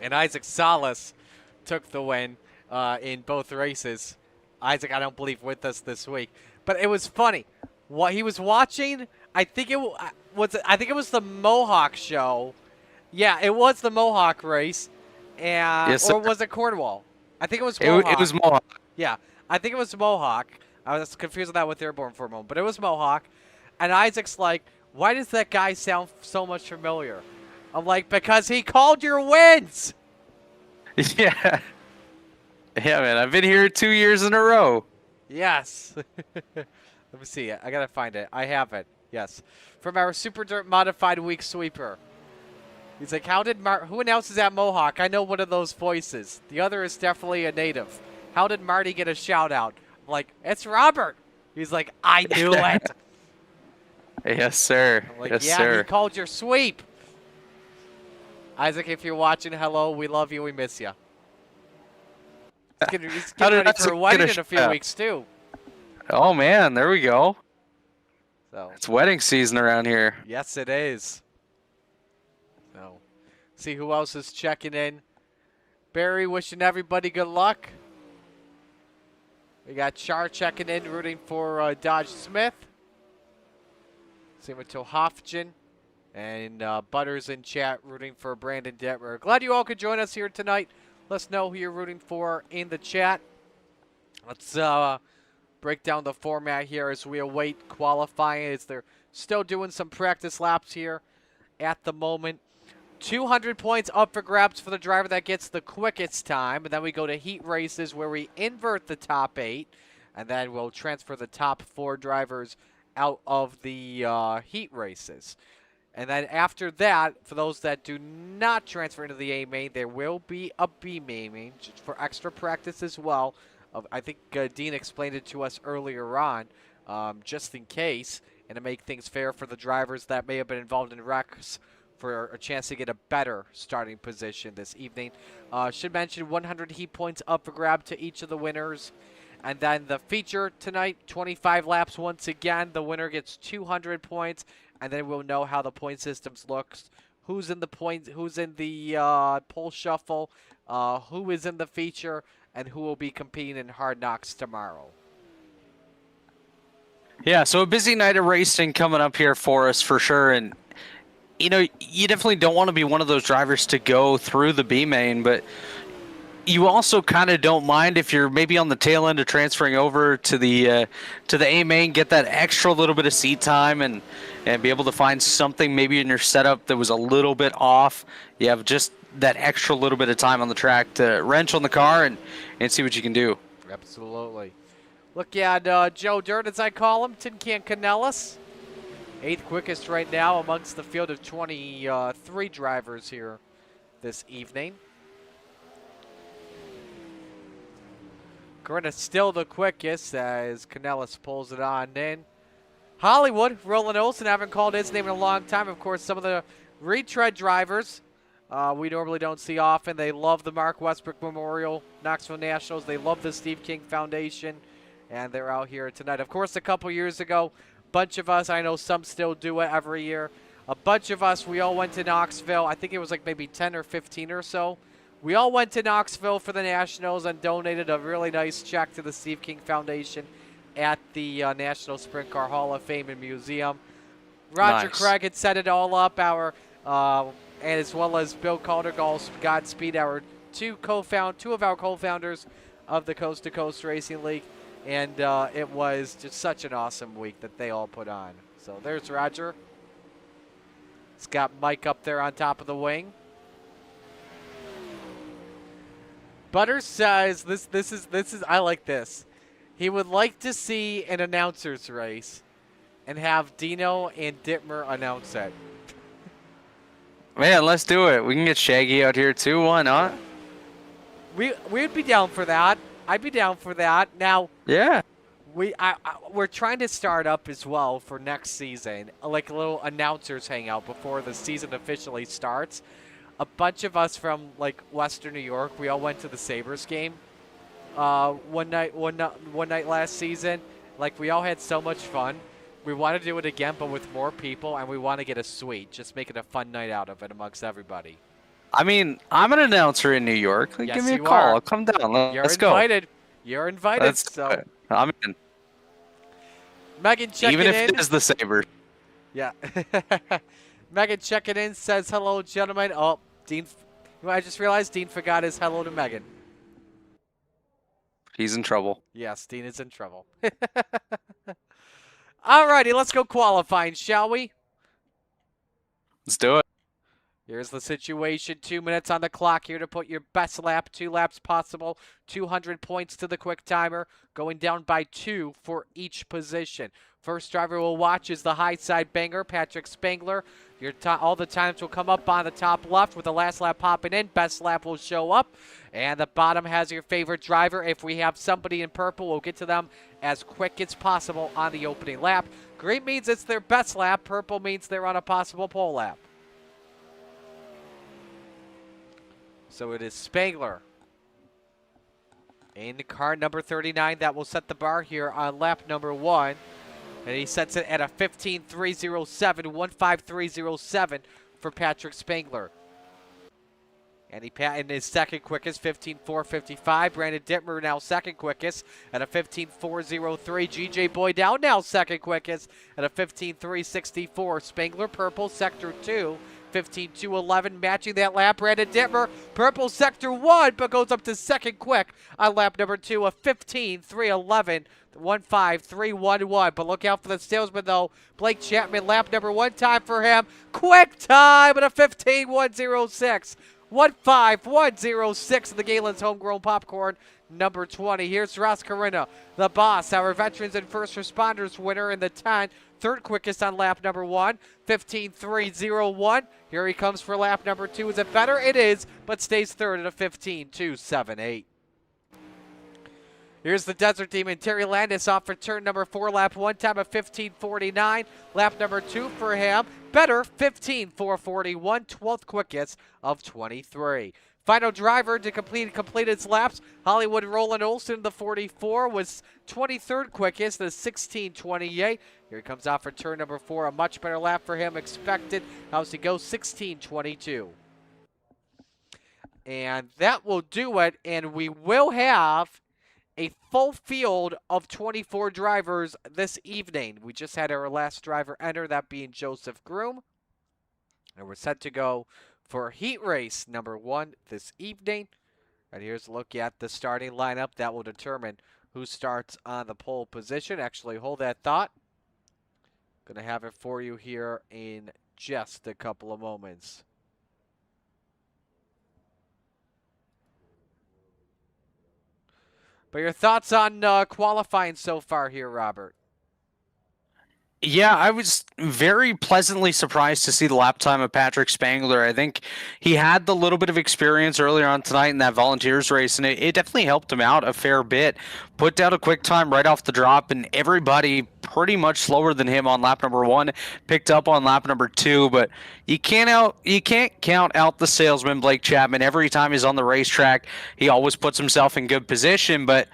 And Isaac Salas took the win in both races. Isaac, I don't believe, with us this week. But it was funny. What he was watching, I think it was the Mohawk show. Yeah, it was the Mohawk race. And Yes, or sir. was it Cornwall? I think it was Mohawk. It was Mohawk. Yeah, I think it was Mohawk. I was confused with that with Airborne for a moment, but it was Mohawk. And Isaac's like, why does that guy sound so much familiar? I'm like, because he called your wins. Yeah. Yeah, man. I've been here 2 years in a row. Yes. Let me see it. I got to find it. I have it. Yes. From our Super Dirt Modified Week sweeper. He's like, who announces at Mohawk? I know one of those voices. The other is definitely a native. How did Marty get a shout out? I'm like, it's Robert. He's like, I knew it. Yes, sir. I'm like, yes, yeah, sir. he called your sweep. Isaac, if you're watching, hello. We love you. We miss you. He's getting ready for a wedding in a few weeks, too. Oh, man. There we go. So It's wedding season around here. yes, it is. So, see who else is checking in. Barry wishing everybody good luck. We got Char checking in, rooting for Dodge Smith. Same with Tohofjan. And Butters in chat rooting for Brandon Detmer. Glad you all could join us here tonight. Let us know who you're rooting for in the chat. Let's break down the format here as we await qualifying, as they're still doing some practice laps here at the moment. 200 points up for grabs for the driver that gets the quickest time. And then we go to heat races where we invert the top 8. And then we'll transfer the top 4 drivers out of the heat races. And then after that, for those that do not transfer into the A main, there will be a B main just for extra practice as well. I think Dean explained it to us earlier on, just in case, and to make things fair for the drivers that may have been involved in wrecks for a chance to get a better starting position this evening. Should mention 100 heat points up for grab to each of the winners. And then the feature tonight, 25 laps once again. The winner gets 200 points, and then we'll know how the point systems looks. Who's in the pole shuffle, who is in the feature, and who will be competing in Hard Knocks tomorrow. Yeah, so a busy night of racing coming up here for us for sure. And, you definitely don't want to be one of those drivers to go through the B main, but you also kind of don't mind if you're maybe on the tail end of transferring over to the A main, get that extra little bit of seat time and be able to find something maybe in your setup that was a little bit off. You have just that extra little bit of time on the track to wrench on the car and see what you can do. Absolutely. Look at Joe Dirt, as I call him, Tin Can Canellis. 8th quickest right now amongst the field of 23 drivers here this evening. Corinna still the quickest as Canellis pulls it on in. Hollywood, Roland Olsen, haven't called his name in a long time. Of course, some of the retread drivers we normally don't see often. They love the Mark Westbrook Memorial, Knoxville Nationals. They love the Steve King Foundation, and they're out here tonight. Of course, a couple years ago, bunch of us, I know some still do it every year, A bunch of us, we all went to Knoxville. I think it was like maybe 10 or 15 or so. We all went to Knoxville for the Nationals and donated a really nice check to the Steve King Foundation at the National Sprint Car Hall of Fame and Museum. Roger Craig had set it all up, and as well as Bill Caldergall's Godspeed, our two of our co-founders of the Coast to Coast Racing League, and it was just such an awesome week that they all put on. So there's Roger. He's got Mike up there on top of the wing. Butters says this is I like this. He would like to see an announcer's race and have Dino and Dittmer announce it. Man, let's do it. We can get Shaggy out here too. Why not? We'd be down for that. I'd be down for that. Now, yeah. We're trying to start up as well for next season, like a little announcers hangout before the season officially starts. A bunch of us from like Western New York, we all went to the Sabres game one night last season. Like, we all had so much fun. We want to do it again, but with more people, and we want to get a suite. Just make it a fun night out of it amongst everybody. I mean, I'm an announcer in New York. Like, yes, give me a you call. are. I'll come down. Let's go. You're invited. So I'm in. Megan checking in. Even if it is the Sabres. Yeah. Megan checking in says, hello, gentlemen. Oh, Dean. I just realized Dean forgot his hello to Megan. He's in trouble. Yes, Dean is in trouble. Alrighty, let's go qualifying, shall we? Let's do it. Here's the situation. 2 minutes on the clock here to put your best lap, 2 laps possible. 200 points to the quick timer, going down by 2 for each position. First driver we'll watch is the high side banger, Patrick Spangler. All the times will come up on the top left with the last lap popping in. Best lap will show up. And the bottom has your favorite driver. If we have somebody in purple, we'll get to them as quick as possible on the opening lap. Green means it's their best lap. Purple means they're on a possible pole lap. So it is Spangler in car number 39 that will set the bar here on lap number 1. And he sets it at a 15.307, 15307 for Patrick Spangler. And he in his second quickest, 15.455. Brandon Dittmer now second quickest at a 15.403. GJ Boydell now second quickest at a 15.364. Spangler purple, sector 2. 15.211, matching that lap. Brandon Dittmer, purple sector 1, but goes up to second quick on lap number 2, a 15.311, 15311. But look out for the salesman, though. Blake Chapman, lap number 1 time for him. Quick time at a 15.106. 15106 in the Galen's homegrown popcorn, number 20. Here's Ross Carina, the boss, our veterans and first responders winner in the 10. Third quickest on lap number 1, 15.301. Here he comes for lap number 2. Is it better? It is, but stays third at a 15.278. Here's the Desert Demon, Terry Landis off for turn number 4, lap 1 time of 15.49. Lap number 2 for him, better, 15.441, 12th quickest of 23. Final driver to complete his laps, Hollywood Roland Olson, the 44, was 23rd quickest, the 16.28. Here he comes out for turn number 4, a much better lap for him expected. How's he go? 16.22. And that will do it, and we will have a full field of 24 drivers this evening. We just had our last driver enter, that being Joseph Groom. And we're set to go for heat race number 1 this evening. And here's a look at the starting lineup that will determine who starts on the pole position. Actually, hold that thought. Gonna have it for you here in just a couple of moments. But your thoughts on qualifying so far here, Robert? Yeah, I was very pleasantly surprised to see the lap time of Patrick Spangler. I think he had the little bit of experience earlier on tonight in that Volunteers race, and it definitely helped him out a fair bit. Put down a quick time right off the drop, and everybody pretty much slower than him on lap number 1 picked up on lap number 2. But you can't count out the salesman, Blake Chapman. Every time he's on the racetrack, he always puts himself in good position, but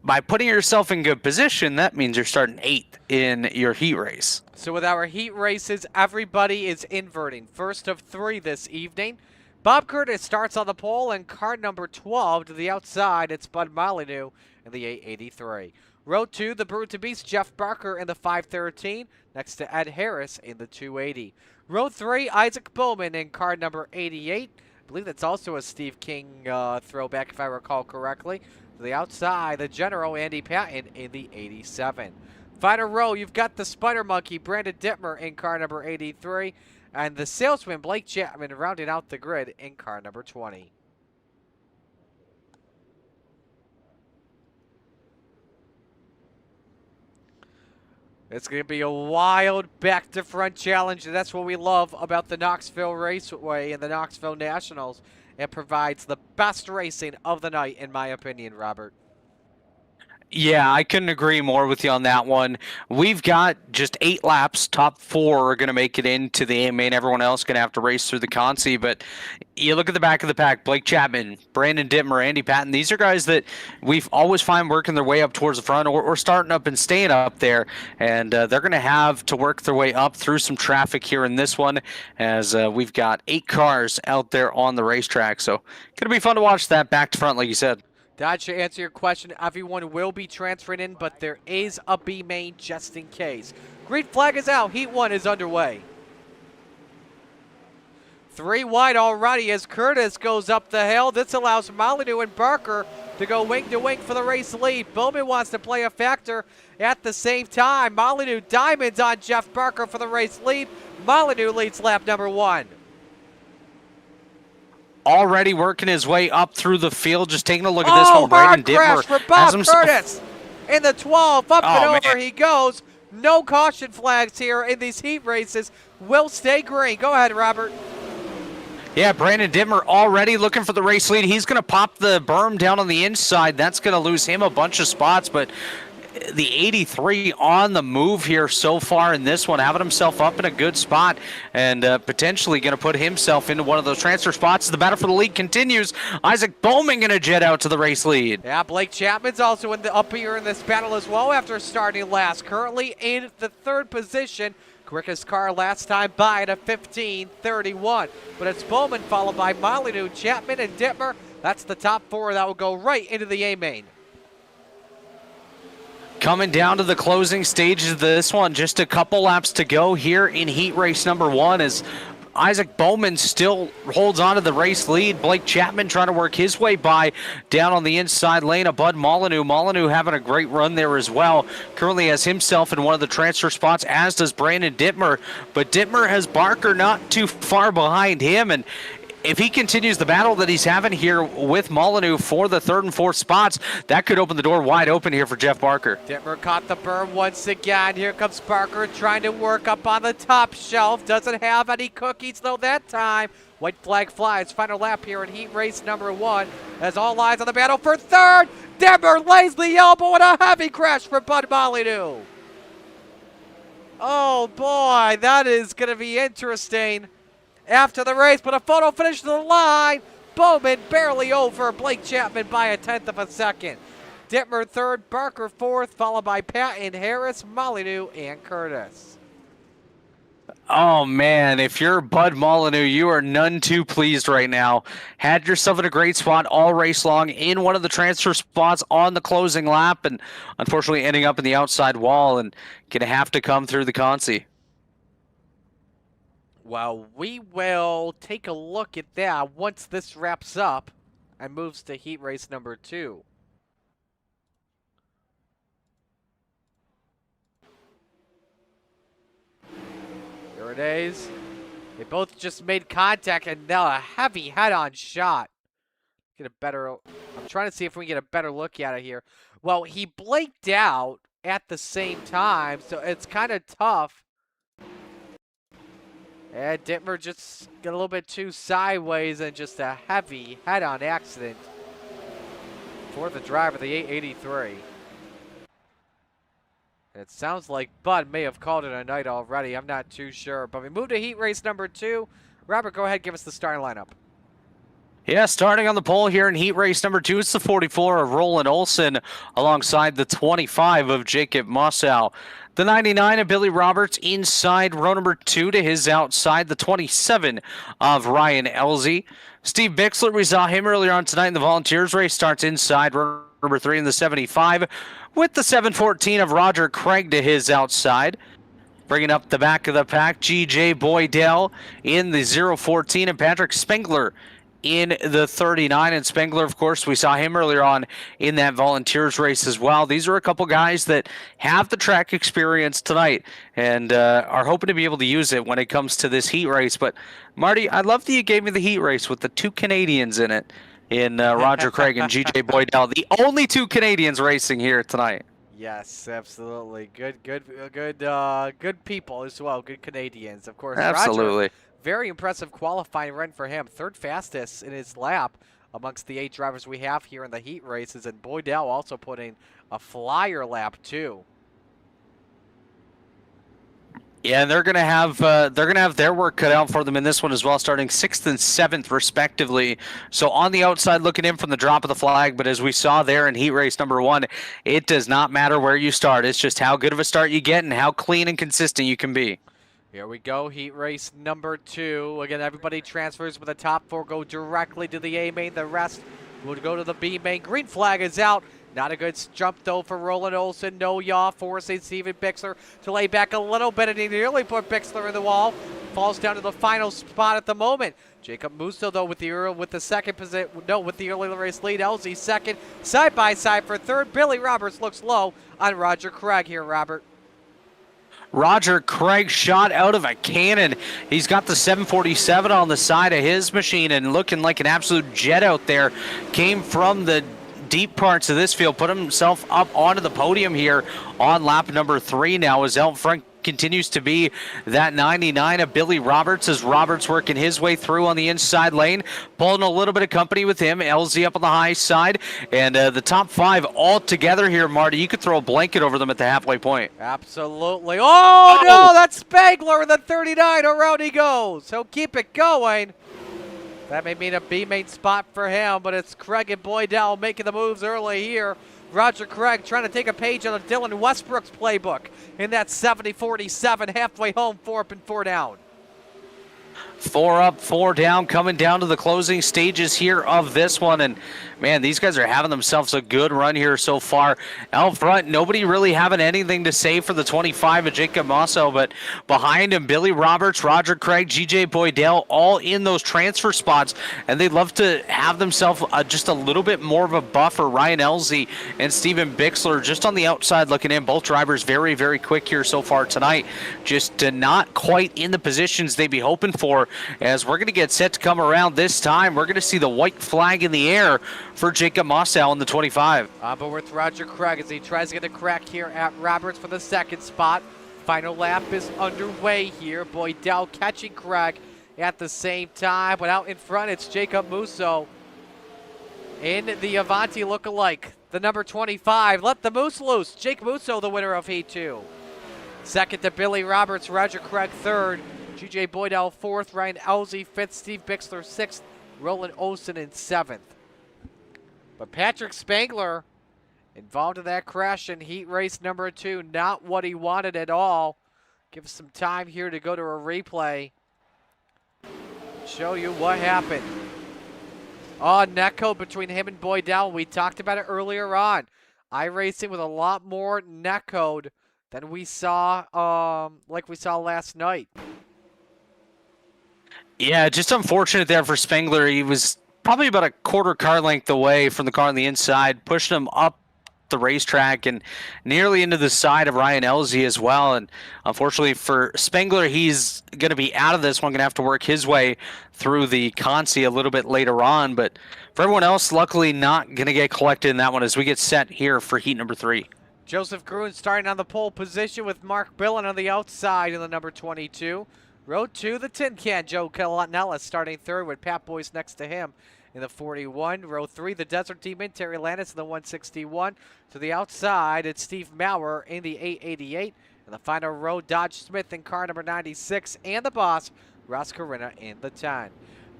by putting yourself in good position, that means you're starting 8th in your heat race. So with our heat races, everybody is inverting. First of 3 this evening. Bob Curtis starts on the pole, and car number 12 to the outside. It's Bud Molyneux in the 883. Row 2, the Brute to Beast, Jeff Barker in the 513, next to Ed Harris in the 280. Row 3, Isaac Bowman in car number 88. I believe that's also a Steve King throwback, if I recall correctly. To the outside, the General Andy Patton in the 87. Final row, you've got the Spider Monkey, Brandon Dittmer in car number 83, and the Salesman, Blake Chapman, rounding out the grid in car number 20. It's going to be a wild back-to-front challenge, and that's what we love about the Knoxville Raceway and the Knoxville Nationals. It provides the best racing of the night, in my opinion, Robert. Yeah, I couldn't agree more with you on that one. We've got just 8 laps. Top 4 are going to make it into the A main. Everyone else going to have to race through the Consi. But you look at the back of the pack, Blake Chapman, Brandon Dittmer, Andy Patton. These are guys that we've always find working their way up towards the front or starting up and staying up there. And they're going to have to work their way up through some traffic here in this one, as we've got 8 cars out there on the racetrack. So going to be fun to watch that back to front, like you said. That should answer your question. Everyone will be transferring in, but there is a B main just in case. Green flag is out. Heat 1 is underway. 3 wide already as Curtis goes up the hill. This allows Molyneux and Barker to go wing to wing for the race lead. Bowman wants to play a factor at the same time. Molyneux diamonds on Jeff Barker for the race lead. Molyneux leads lap number 1. Already working his way up through the field. Just taking a look at this one. Brandon Dittmer for Bob Curtis in the 12. Up and over he goes. No caution flags here in these heat races. Will stay green. Go ahead, Robert. Yeah, Brandon Dittmer already looking for the race lead. He's going to pop the berm down on the inside. That's going to lose him a bunch of spots, but the 83 on the move here so far in this one, having himself up in a good spot and potentially going to put himself into one of those transfer spots. The battle for the lead continues. Isaac Bowman going to jet out to the race lead. Yeah, Blake Chapman's also up here in this battle as well after starting last. Currently in the 3rd position. Quickest car last time by at a 15:31. But it's Bowman followed by Molyneux, Chapman, and Dittmer. That's the top 4 that will go right into the A main. Coming down to the closing stages of this one, just a couple laps to go here in heat race number 1 as Isaac Bowman still holds on to the race lead. Blake Chapman trying to work his way by down on the inside lane of Bud Molyneux. Molyneux having a great run there as well. Currently has himself in one of the transfer spots, as does Brandon Dittmer. But Dittmer has Barker not too far behind him, and if he continues the battle that he's having here with Molyneux for the 3rd and 4th spots, that could open the door wide open here for Jeff Barker. Dittmer caught the berm once again. Here comes Barker trying to work up on the top shelf. Doesn't have any cookies though that time. White flag flies. Final lap here in heat race number 1 as all eyes on the battle for 3rd. Dittmer lays the elbow and a heavy crash for Bud Molyneux. Oh boy, that is going to be interesting after the race, but a photo finish to the line. Bowman barely over Blake Chapman by 1/10 of a second. Dittmer 3rd, Barker 4th, followed by Patton, Harris, Molyneux, and Curtis. Oh man, if you're Bud Molyneux, you are none too pleased right now. Had yourself in a great spot all race long in one of the transfer spots on the closing lap, and unfortunately ending up in the outside wall and gonna have to come through the Consi. Well, we will take a look at that once this wraps up and moves to heat race number 2. Here it is. They both just made contact, and now a heavy head-on shot. Get a better. I'm trying to see if we can get a better look at it here. Well, he blaked out at the same time, so it's kind of tough. And Dittmer just got a little bit too sideways and just a heavy head-on accident for the driver, the 883. It sounds like Bud may have called it a night already. I'm not too sure. But we move to heat race number 2. Robert, go ahead, give us the starting lineup. Yeah, starting on the pole here in heat race number 2, it's the 44 of Roland Olson alongside the 25 of Jacob Mossow. The 99 of Billy Roberts inside row number 2 to his outside, the 27 of Ryan Elsie. Steve Bixler, we saw him earlier on tonight in the Volunteers race, starts inside row number 3 in the 75 with the 714 of Roger Craig to his outside. Bringing up the back of the pack, G.J. Boydell in the 014 and Patrick Spengler in the 39. And Spengler, of course, we saw him earlier on in that Volunteers race as well. These are a couple guys that have the track experience tonight and are hoping to be able to use it when it comes to this heat race. But, Marty, I love that you gave me the heat race with the 2 Canadians in it, in Roger Craig and G.J. Boydell, the only 2 Canadians racing here tonight. Yes, absolutely. Good people as well. Good Canadians, of course. Absolutely. Roger, very impressive qualifying run for him. 3rd fastest in his lap amongst the 8 drivers we have here in the heat races, and Boydell also putting a flyer lap too. Yeah, and they're gonna have their work cut out for them in this one as well, starting 6th and 7th respectively. So on the outside looking in from the drop of the flag, but as we saw there in heat race number 1, it does not matter where you start. It's just how good of a start you get and how clean and consistent you can be. Here we go, heat race number 2. Again, everybody transfers, but the top 4 go directly to the A main. The rest will go to the B main. Green flag is out. Not a good jump, though, for Roland Olson. No yaw, forcing Steven Bixler to lay back a little bit, and he nearly put Bixler in the wall. Falls down to the final spot at the moment. Jacob Musso, though, with the early race lead. Elsie second, side by side for third. Billy Roberts looks low on Roger Craig here, Robert. Roger Craig shot out of a cannon. He's got the 747 on the side of his machine and looking like an absolute jet out there. Came from the deep parts of this field, put himself up onto the podium here on lap number 3 now as out front continues to be that 99 of Billy Roberts as Roberts working his way through on the inside lane, pulling a little bit of company with him. LZ up on the high side, and the top 5 all together here, Marty. You could throw a blanket over them at the halfway point. Absolutely. Oh, no, that's Spangler in the 39. Around he goes. He'll keep it going. That may mean a B main spot for him, but it's Craig and Boydell making the moves early here. Roger Craig trying to take a page out of Dylan Westbrook's playbook in that 70-47, halfway home, 4 up and 4 down. 4 up, 4 down, coming down to the closing stages here of this one. And, man, these guys are having themselves a good run here so far. Out front, nobody really having anything to say for the 25 of Jacob Mossow, but behind him, Billy Roberts, Roger Craig, G.J. Boydell, all in those transfer spots, and they'd love to have themselves just a little bit more of a buffer. Ryan Elsie and Steven Bixler just on the outside looking in. Both drivers very, very quick here so far tonight. Just not quite in the positions they'd be hoping for. As we're going to get set to come around this time, we're going to see the white flag in the air for Jacob Mossow in the 25. But with Roger Craig as he tries to get a crack here at Roberts for the second spot. Final lap is underway here. Boydell catching Craig at the same time, but out in front it's Jacob Musso in the Avanti look-alike. The number 25, let the moose loose. Jake Musso, the winner of Heat 2. Second to Billy Roberts, Roger Craig third. G.J. Boydell 4th, Ryan Elsie 5th, Steve Bixler 6th, Roland Olson in 7th. But Patrick Spangler involved in that crash in heat race number 2, not what he wanted at all. Give us some time here to go to a replay. Show you what happened. Oh, netcode between him and Boydell. We talked about it earlier on. iRacing with a lot more netcode than we saw, like we saw last night. Yeah, just unfortunate there for Spangler. He was probably about a quarter car length away from the car on the inside, pushing him up the racetrack and nearly into the side of Ryan Elsie as well. And unfortunately for Spangler, he's going to be out of this one, going to have to work his way through the Consi a little bit later on. But for everyone else, luckily not going to get collected in that one as we get set here for heat number 3. Joseph Gruen starting on the pole position with Mark Billen on the outside in the number 22. Row 2, the Tin Can, Joe Nellis starting third with Pat Boyce next to him in the 41. Row 3, the Desert Demon, Terry Landis in the 161. To the outside, it's Steve Maurer in the 888. In the final row, Dodge Smith in car number 96. And the boss, Ross Carina in the 10.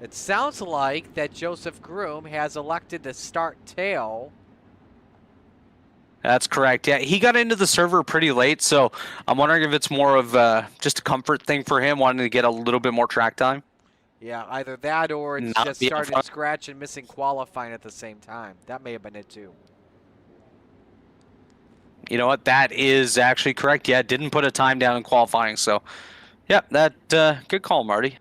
It sounds like that Joseph Groom has elected to start tail. That's correct. Yeah, he got into the server pretty late, so I'm wondering if it's more of just a comfort thing for him, wanting to get a little bit more track time. Yeah, either that or it's Not just be starting upfront. scratch and missing qualifying at the same time. That may have been it too. You know what? That is actually correct. Yeah, didn't put a time down in qualifying, so yeah, that good call, Marty.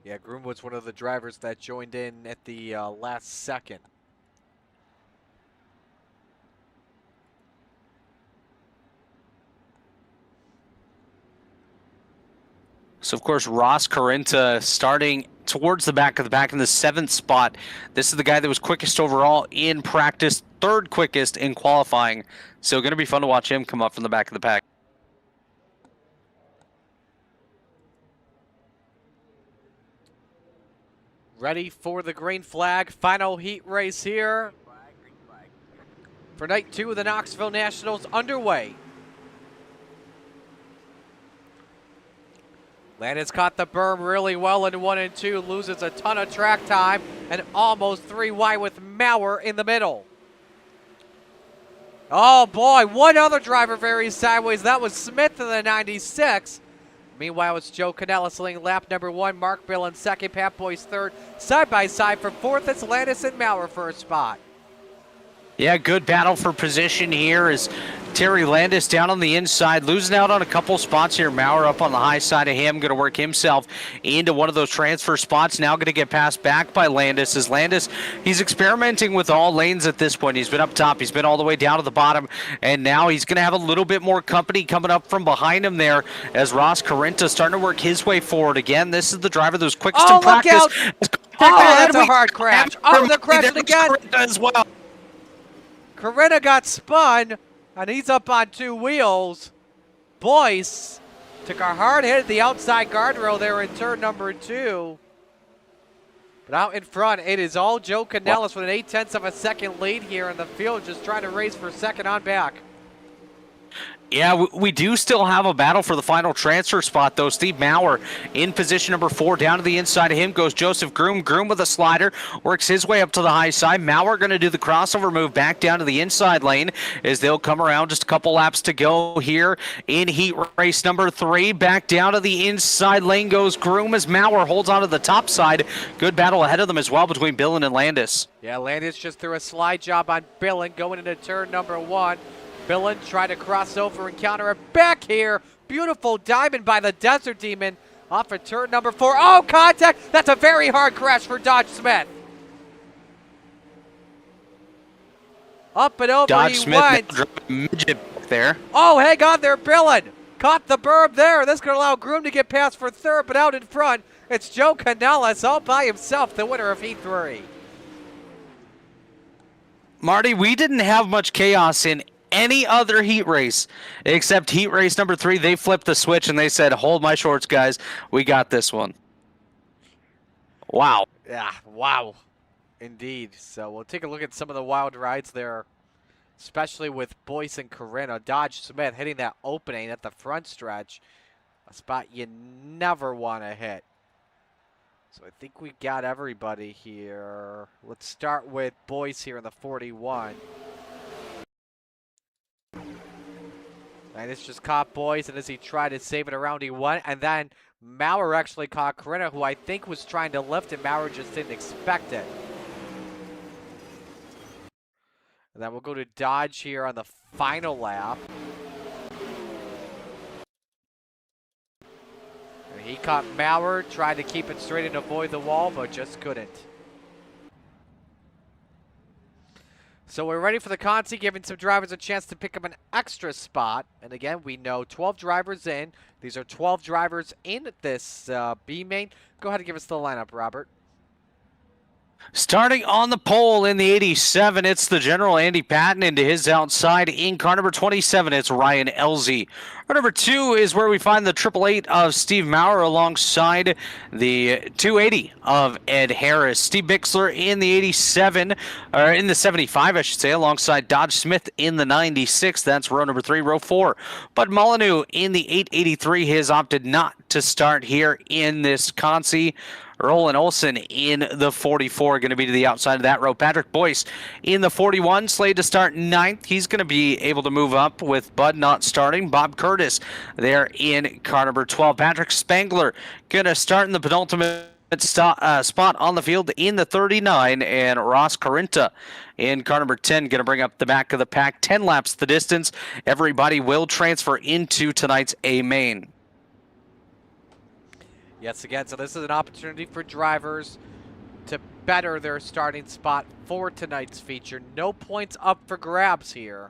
Yeah, Groom was one of the drivers that joined in at the last second. So, of course, Ross Carinta starting towards the back of the pack in the 7th spot. This is the guy that was quickest overall in practice, 3rd quickest in qualifying. So, going to be fun to watch him come up from the back of the pack. Ready for the green flag. Final heat race here for night 2 of the Knoxville Nationals underway. Landis caught the berm really well in 1 and 2, loses a ton of track time, and almost 3 wide with Maurer in the middle. Oh boy, one other driver very sideways. That was Smith in the 96. Meanwhile, it's Joe Canellis leading lap number 1, Mark Bill in 2nd, Pat Boyce 3rd. Side by side for 4th, it's Landis and Maurer for a spot. Yeah, good battle for position here as Terry Landis down on the inside, losing out on a couple spots here. Maurer up on the high side of him, going to work himself into one of those transfer spots. Now going to get passed back by Landis. As Landis, he's experimenting with all lanes at this point. He's been up top, he's been all the way down to the bottom, and now he's going to have a little bit more company coming up from behind him there as Ross Carinta starting to work his way forward again. This is the driver that was quickest in practice. Look out! Oh, that's a hard crash. Oh, they're crashing again. As well. Carinta got spun, and he's up on 2 wheels. Boyce took a hard hit at the outside guardrail there in turn number 2. But out in front, it is all Joe Canellis with an 0.8 of a second lead here in the field, just trying to race for second on back. Yeah, we do still have a battle for the final transfer spot, though. Steve Maurer in position number 4. Down to the inside of him goes Joseph Groom. Groom with a slider, works his way up to the high side. Maurer going to do the crossover move back down to the inside lane as they'll come around. Just a couple laps to go here in heat race number 3. Back down to the inside lane goes Groom as Maurer holds onto the top side. Good battle ahead of them as well between Billen and Landis. Yeah, Landis just threw a slide job on Billen going into turn number 1. Billen tried to cross over and counter it back here. Beautiful diamond by the Desert Demon off of turn number 4. Oh, contact! That's a very hard crash for Dodge Smith. Up and over Dodge he Smith went. Midget there. Oh, hang on there, Billen. Caught the berm there. This could allow Groom to get past for 3rd, but out in front, it's Joe Canellis all by himself, the winner of Heat 3. Marty, we didn't have much chaos in any other heat race except heat race number 3. They flipped the switch and they said, hold my shorts, guys. We got this one. Wow. Yeah, wow. Indeed. So we'll take a look at some of the wild rides there, especially with Boyce and Carinta. Dodge Smith hitting that opening at the front stretch, a spot you never want to hit. So I think we got everybody here. Let's start with Boyce here in the 41. Landis just caught Boyce, and as he tried to save it around, he won. And then Maurer actually caught Carinta, who I think was trying to lift, and Maurer just didn't expect it. And then we'll go to Dodge here on the final lap. And he caught Maurer, tried to keep it straight and avoid the wall, but just couldn't. So we're ready for the Conti, giving some drivers a chance to pick up an extra spot. And again, we know 12 drivers in. These are 12 drivers in this B main. Go ahead and give us the lineup, Robert. Starting on the pole in the 87, it's the General Andy Patton. Into his outside in car number 27, it's Ryan Elzey. Car number 2 is where we find the 888 of Steve Maurer alongside the 280 of Ed Harris. Steve Bixler in the 87, or in the 75, I should say, alongside Dodge Smith in the 96. That's row number 3, row 4. Bud Molyneux in the 883 has opted not to start here in this Consi. Roland Olson in the 44, going to be to the outside of that row. Patrick Boyce in the 41, slated to start 9th. He's going to be able to move up with Bud not starting. Bob Curtis there in car number 12. Patrick Spangler going to start in the penultimate spot on the field in the 39, and Ross Carinta in car number 10 going to bring up the back of the pack. 10 laps the distance. Everybody will transfer into tonight's A main. Yes, again, so this is an opportunity for drivers to better their starting spot for tonight's feature. No points up for grabs here.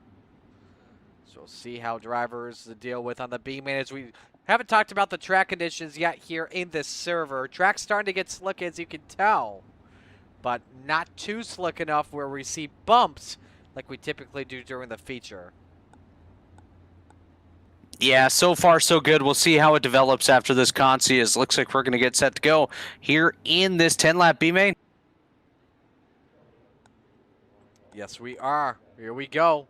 So we'll see how drivers deal with on the B main. As we haven't talked about the track conditions yet here in this server. Track's starting to get slick, as you can tell, but not too slick enough where we see bumps like we typically do during the feature. Yeah, so far so good. We'll see how it develops after this Consi. As looks like we're going to get set to go here in this 10-lap B main. Yes, we are. Here we go.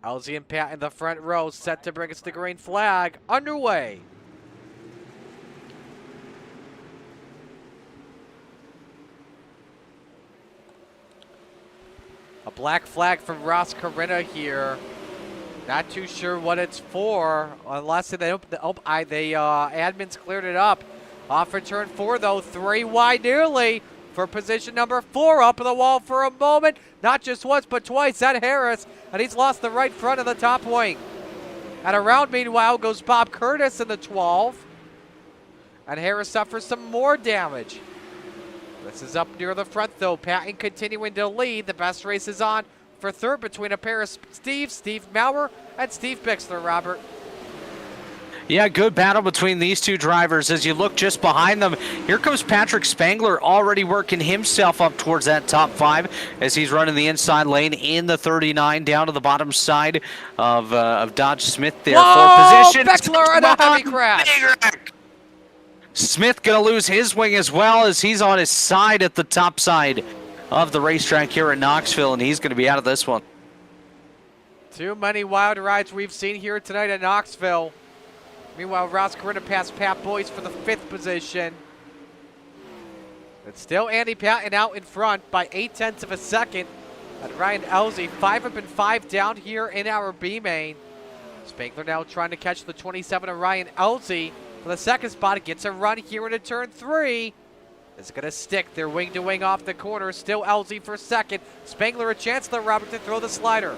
LZ and Pat in the front row, set to bring us the green flag. Underway. A black flag from Ross Carinta here. Not too sure what it's for, unless they admins cleared it up. Off for turn 4, though, 3 wide nearly for position number 4. Up on the wall for a moment, not just once but twice. That Harris, and he's lost the right front of the top wing. And around, meanwhile, goes Bob Curtis in the 12. And Harris suffers some more damage. This is up near the front, though. Patton continuing to lead. The best race is on for third between a pair of Steve Maurer and Steve Bixler, Robert. Yeah, good battle between these two drivers. As you look just behind them, here comes Patrick Spangler already working himself up towards that top 5 as he's running the inside lane in the 39 down to the bottom side of Dodge Smith there. Whoa, For position. Bixler in a heavy crash. Smith going to lose his wing as well as he's on his side at the top side of the racetrack here in Knoxville, and he's going to be out of this one. Too many wild rides we've seen here tonight at Knoxville. Meanwhile, Ross Carinta passed Pat Boyce for the 5th position. It's still Andy Patton out in front by 0.8 of a second. And Ryan Elsie, 5 up and 5 down here in our B main. Spangler now trying to catch the 27 of Ryan Elsie for the second spot. Gets a run here into turn 3. It's going to stick. They're wing to wing off the corner. Still Elsie for second. Spangler a chance, though, Robert, to throw the slider.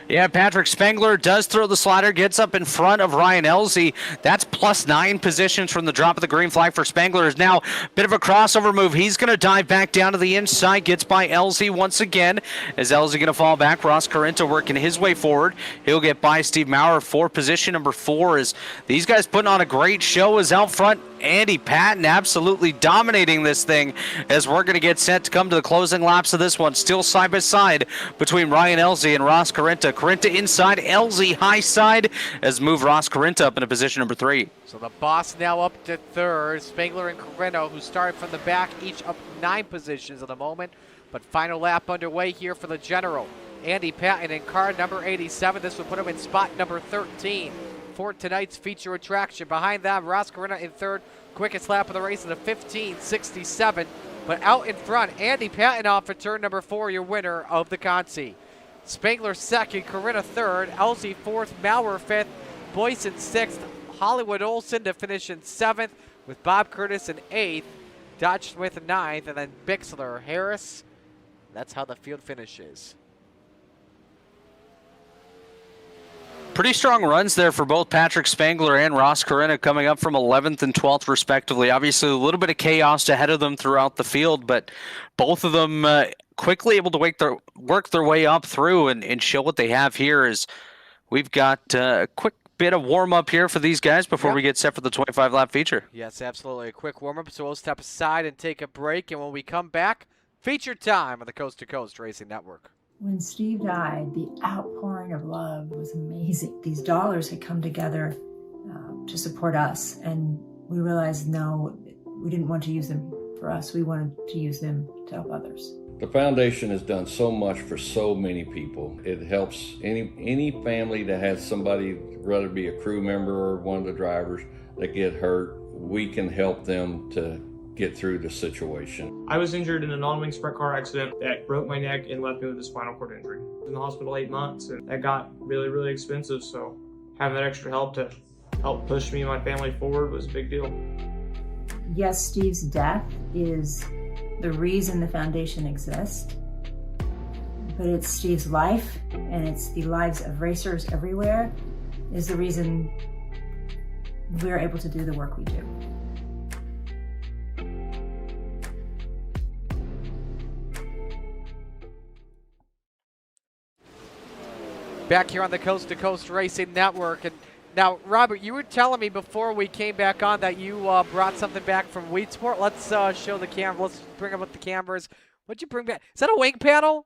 Yeah, Patrick Spangler does throw the slider, gets up in front of Ryan Elsie. That's +9 positions from the drop of the green flag for Spangler. Is now a bit of a crossover move. He's going to dive back down to the inside, gets by Elsie once again. Is Elsie going to fall back? Ross Carinta working his way forward. He'll get by Steve Maurer for position number 4. As these guys putting on a great show is out front. Andy Patton absolutely dominating this thing as we're going to get set to come to the closing laps of this one. Still side by side between Ryan Elsie and Ross Carinta. Carinta inside, Elsie high side as move Ross Carinta up into position number 3. So the boss now up to 3rd. Spangler and Carinta, who started from the back, each up 9 positions at the moment. But final lap underway here for the general. Andy Patton in car number 87. This would put him in spot number 13. For tonight's feature attraction. Behind that, Ross Carinta in 3rd, quickest lap of the race in a 15:67. But out in front, Andy Patton off for turn number 4, your winner of the Consi. Spangler 2nd, Carinta 3rd, Elsie 4th, Maurer 5th, Boyce in 6th, Hollywood Olson to finish in 7th, with Bob Curtis in 8th, Dodge Smith in 9th, and then Bixler, Harris. That's how the field finishes. Pretty strong runs there for both Patrick Spangler and Ross Carinta, coming up from 11th and 12th respectively. Obviously a little bit of chaos ahead of them throughout the field, but both of them quickly able to work their way up through and show what they have here. Is we've got a quick bit of warm-up here for these guys before we get set for the 25-lap feature. Yes, absolutely. A quick warm-up, so we'll step aside and take a break, and when we come back, feature time on the Coast to Coast Racing Network. When Steve died, the outpouring of love was amazing. These dollars had come together to support us, and we realized, no, we didn't want to use them for us. We wanted to use them to help others. The foundation has done so much for so many people. It helps any family that has somebody, whether it be a crew member or one of the drivers, that get hurt, we can help them to get through the situation. I was injured in a non-wing sprint car accident that broke my neck and left me with a spinal cord injury. I was in the hospital 8 months, and that got really, really expensive, so having that extra help to help push me and my family forward was a big deal. Yes, Steve's death is the reason the foundation exists, but it's Steve's life, and it's the lives of racers everywhere, is the reason we're able to do the work we do. Back here on the Coast to Coast Racing Network. And now, Robert, you were telling me before we came back on that you brought something back from Weedsport. Let's show the camera. Let's bring up the cameras. What'd you bring back? Is that a wing panel?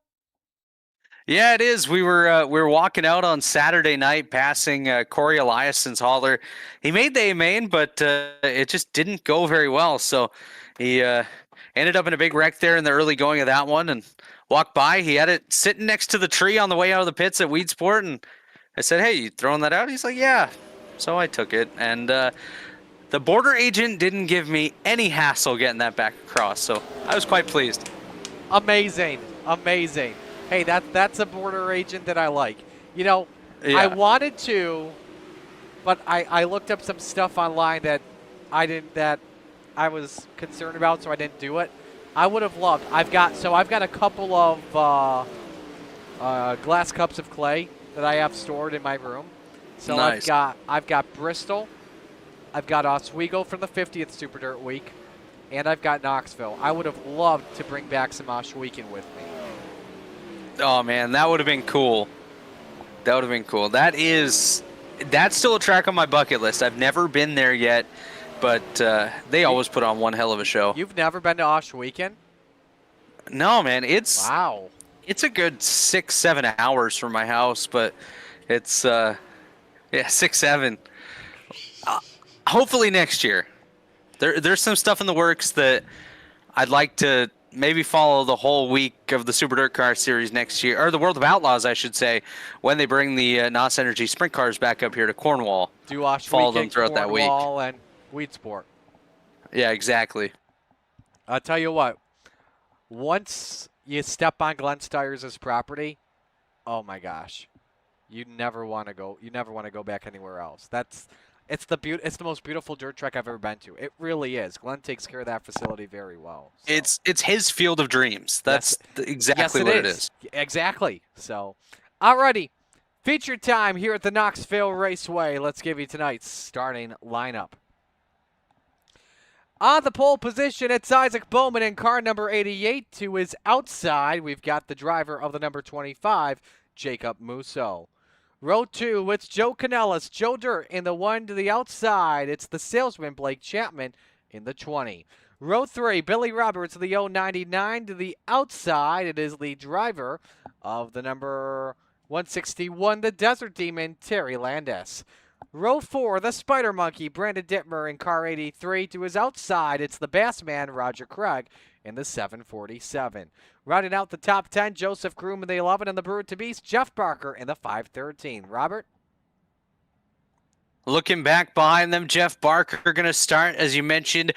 Yeah, it is. We were walking out on Saturday night, passing Corey Eliasson's hauler. He made the A-main, but it just didn't go very well. So he ended up in a big wreck there in the early going of that one, and walked by. He had it sitting next to the tree on the way out of the pits at Weedsport, and I said, "Hey, you throwing that out?" He's like, "Yeah." So I took it, and the border agent didn't give me any hassle getting that back across. So I was quite pleased. Amazing, amazing. Hey, that's a border agent that I like. You know, Yeah. I wanted to, but I looked up some stuff online that I was concerned about, so I didn't do it. I would have loved. I've got a couple of glass cups of clay that I have stored in my room. So nice. I've got Bristol, I've got Oswego from the 50th Super Dirt Week, and I've got Knoxville. I would have loved to bring back some Oswegan with me. Oh man, that would have been cool. That would have been cool. That's still a track on my bucket list. I've never been there yet, but they always put on one hell of a show. You've never been to Oswegan? No, man. Wow. It's a good 6-7 hours from my house, but it's 6-7. Hopefully next year. There's some stuff in the works that I'd like to maybe follow the whole week of the Super Dirt Car Series next year, or the World of Outlaws, I should say, when they bring the NOS Energy sprint cars back up here to Cornwall. Do Oswegan, follow them throughout that week. Cornwall, and Weedsport. Yeah, exactly. I'll tell you what. Once you step on Glenn Stires' property, oh my gosh, you never want to go back anywhere else. It's the most beautiful dirt track I've ever been to. It really is. Glenn takes care of that facility very well. So. It's his field of dreams. That's exactly what it is. Exactly. So, alrighty, feature time here at the Knoxville Raceway. Let's give you tonight's starting lineup. On the pole position, it's Isaac Bowman in car number 88. To his outside, we've got the driver of the number 25, Jacob Musso. Row 2, it's Joe Canellis, Joe Dirt in the 1 to the outside. It's the salesman, Blake Chapman, in the 20. Row 3, Billy Roberts, the 099 to the outside. It is the driver of the number 161, the Desert Demon, Terry Landis. Row 4, the Spider Monkey, Brandon Dittmer in car 83. To his outside, it's the Bassman, Roger Craig, in the 747. Rounding out the top 10, Joseph Groom in the 11, and the Brewer to Beast, Jeff Barker in the 513. Robert? Looking back behind them, Jeff Barker going to start, as you mentioned,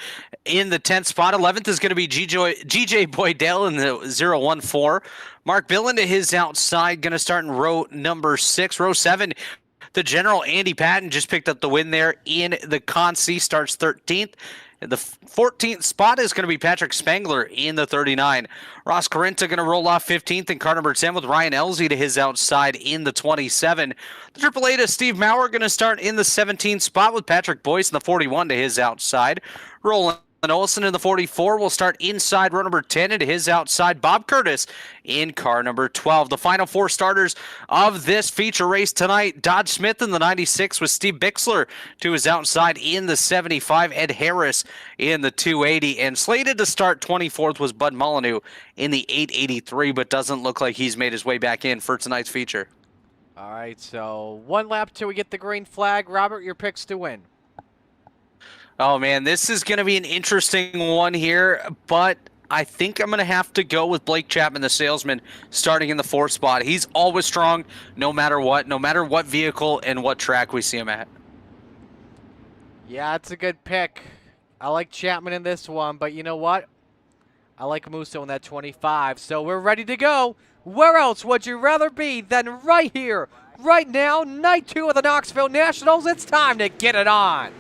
in the 10th spot. 11th is going to be GJ Boydell in the 014. Mark Billen to his outside, going to start in row number 6. Row 7, the General Andy Patton just picked up the win there in the Consi, starts 13th. The 14th spot is going to be Patrick Spangler in the 39. Ross Carenta going to roll off 15th in car number 10 with Ryan Elzey to his outside in the 27. The Triple A to Steve Maurer going to start in the 17th spot with Patrick Boyce in the 41 to his outside. Roland Olson in the 44 will start inside row number 10 and to his outside. Bob Curtis in car number 12. The final 4 starters of this feature race tonight. Dodge Smith in the 96 with Steve Bixler to his outside in the 75. Ed Harris in the 280. And slated to start 24th was Bud Molyneux in the 883, but doesn't look like he's made his way back in for tonight's feature. All right, so 1 lap till we get the green flag. Robert, your picks to win. Oh, man, this is going to be an interesting one here, but I think I'm going to have to go with Blake Chapman, the salesman, starting in the 4th spot. He's always strong no matter what vehicle and what track we see him at. Yeah, it's a good pick. I like Chapman in this one, but you know what? I like Musso in that 25, so we're ready to go. Where else would you rather be than right here, right now, night 2 of the Knoxville Nationals? It's time to get it on.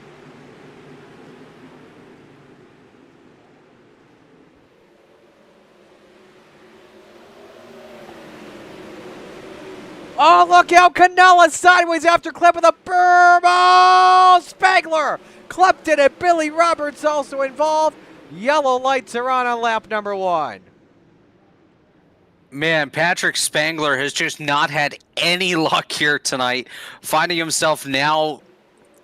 Oh, look out, Canella sideways after clipping the berm. Oh, Spangler clipped it, and Billy Roberts also involved. Yellow lights are on lap number 1. Man, Patrick Spangler has just not had any luck here tonight, finding himself now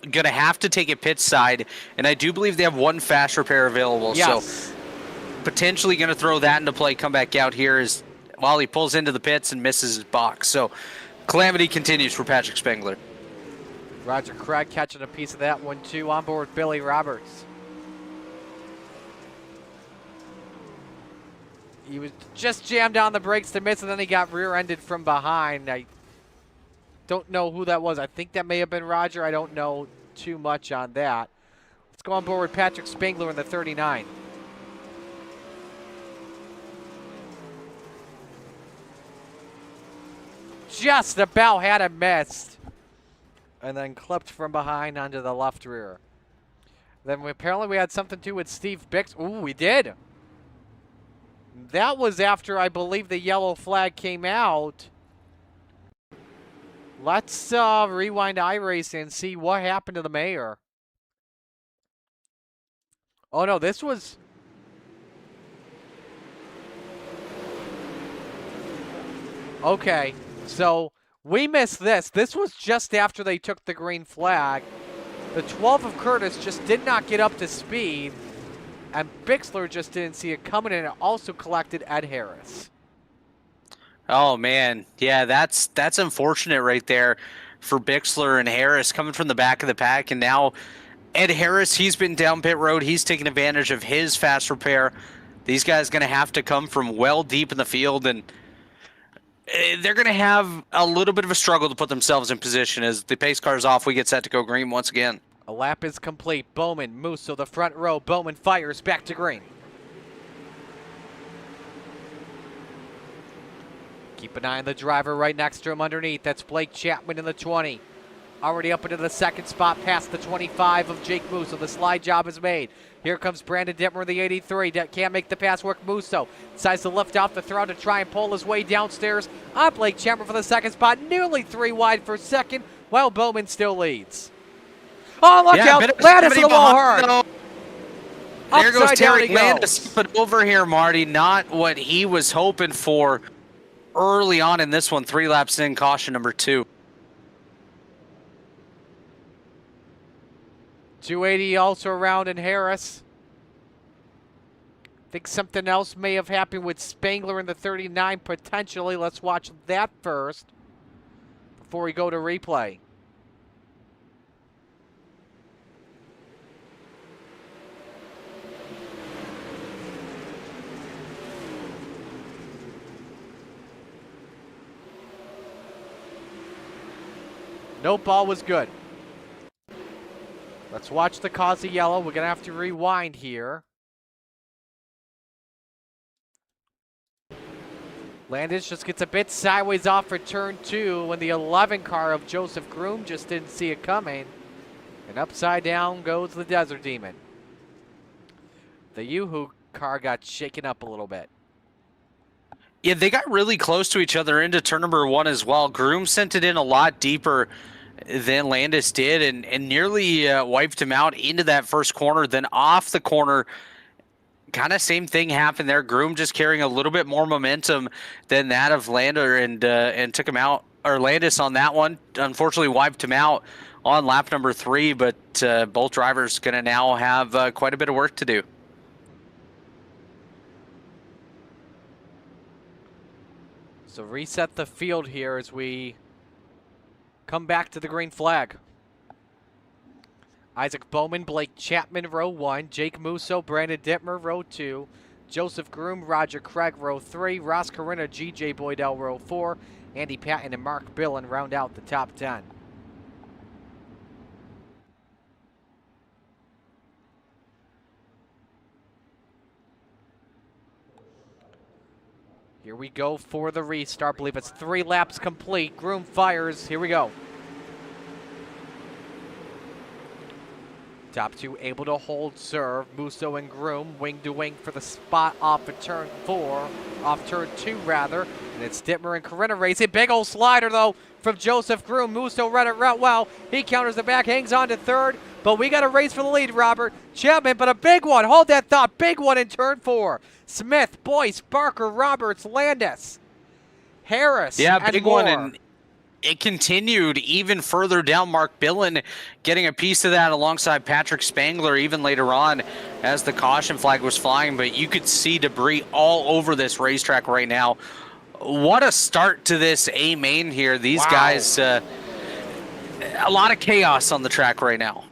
going to have to take a pit side, and I do believe they have one fast repair available, yes. So potentially going to throw that into play, come back out here as while he pulls into the pits and misses his box. So calamity continues for Patrick Spangler. Roger Craig catching a piece of that one too, on board Billy Roberts. He was just jammed on the brakes to miss, and then he got rear-ended from behind. I don't know who that was. I think that may have been Roger. I don't know too much on that. Let's go on board with Patrick Spangler in the 39. Just about had it missed. And then clipped from behind onto the left rear. Then apparently we had something to do with Steve Bix. Ooh, we did. That was after, I believe, the yellow flag came out. Let's rewind iRacing and see what happened to the mayor. Oh, no, this was... Okay, so we missed this. This was just after they took the green flag. The 12 of Curtis just did not get up to speed. And Bixler just didn't see it coming, and it also collected Ed Harris. Oh, man. Yeah, that's unfortunate right there for Bixler and Harris coming from the back of the pack. And now Ed Harris, he's been down pit road. He's taking advantage of his fast repair. These guys going to have to come from well deep in the field, and they're going to have a little bit of a struggle to put themselves in position as the pace car's off. We get set to go green once again. A lap is complete. Bowman, Musso, the front row. Bowman fires back to green. Keep an eye on the driver right next to him underneath. That's Blake Chapman in the 20. Already up into the second spot past the 25 of Jake Musso. The slide job is made. Here comes Brandon Dittmer, the 83. Can't make the pass work. Musso decides to lift off the throw to try and pull his way downstairs on Blake Chapman for the second spot. Nearly 3 wide for second, while Bowman still leads. Oh, look out. Landis to the wall hard. There goes Terry goes. Landis, but over here, Marty, not what he was hoping for early on in this one. 3 laps in, caution number 2. 280 also around in Harris. Think something else may have happened with Spangler in the 39 potentially. Let's watch that first before we go to replay. Nope, all was good. Let's watch the cause of yellow. We're going to have to rewind here. Landis just gets a bit sideways off for turn 2 when the 11 car of Joseph Groom just didn't see it coming. And upside down goes the Desert Demon. The Yoo-Hoo car got shaken up a little bit. Yeah, they got really close to each other into turn number 1 as well. Groom sent it in a lot deeper than Landis did and nearly wiped him out into that first corner. Then off the corner, kind of same thing happened there. Groom just carrying a little bit more momentum than that of Lander and took him out. Or Landis on that one, unfortunately wiped him out on lap number 3, but both drivers going to now have quite a bit of work to do. So reset the field here as we come back to the green flag. Isaac Bowman, Blake Chapman, row 1. Jake Musso, Brandon Dittmer, row 2. Joseph Groom, Roger Craig, row 3. Ross Corinna, G.J. Boydell, row 4. Andy Patton and Mark Billen round out the top 10. Here we go for the restart. I believe it's 3 laps complete. Groom fires. Here we go. Top 2 able to hold serve. Musso and Groom wing to wing for the spot off of turn 4. Off turn 2 rather. And it's Dittmer and Corinna racing. Big old slider though from Joseph Groom. Musso read it well. He counters the back, hangs on to 3rd. But we got a race for the lead, Robert. Chapman, but a big one. Hold that thought. Big one in turn 4. Smith, Boyce, Barker, Roberts, Landis, Harris, Yeah, and big more. one. And it continued even further down. Mark Billen getting a piece of that alongside Patrick Spangler even later on as the caution flag was flying. But you could see debris all over this racetrack right now. What a start to this A main here. These guys, a lot of chaos on the track right now.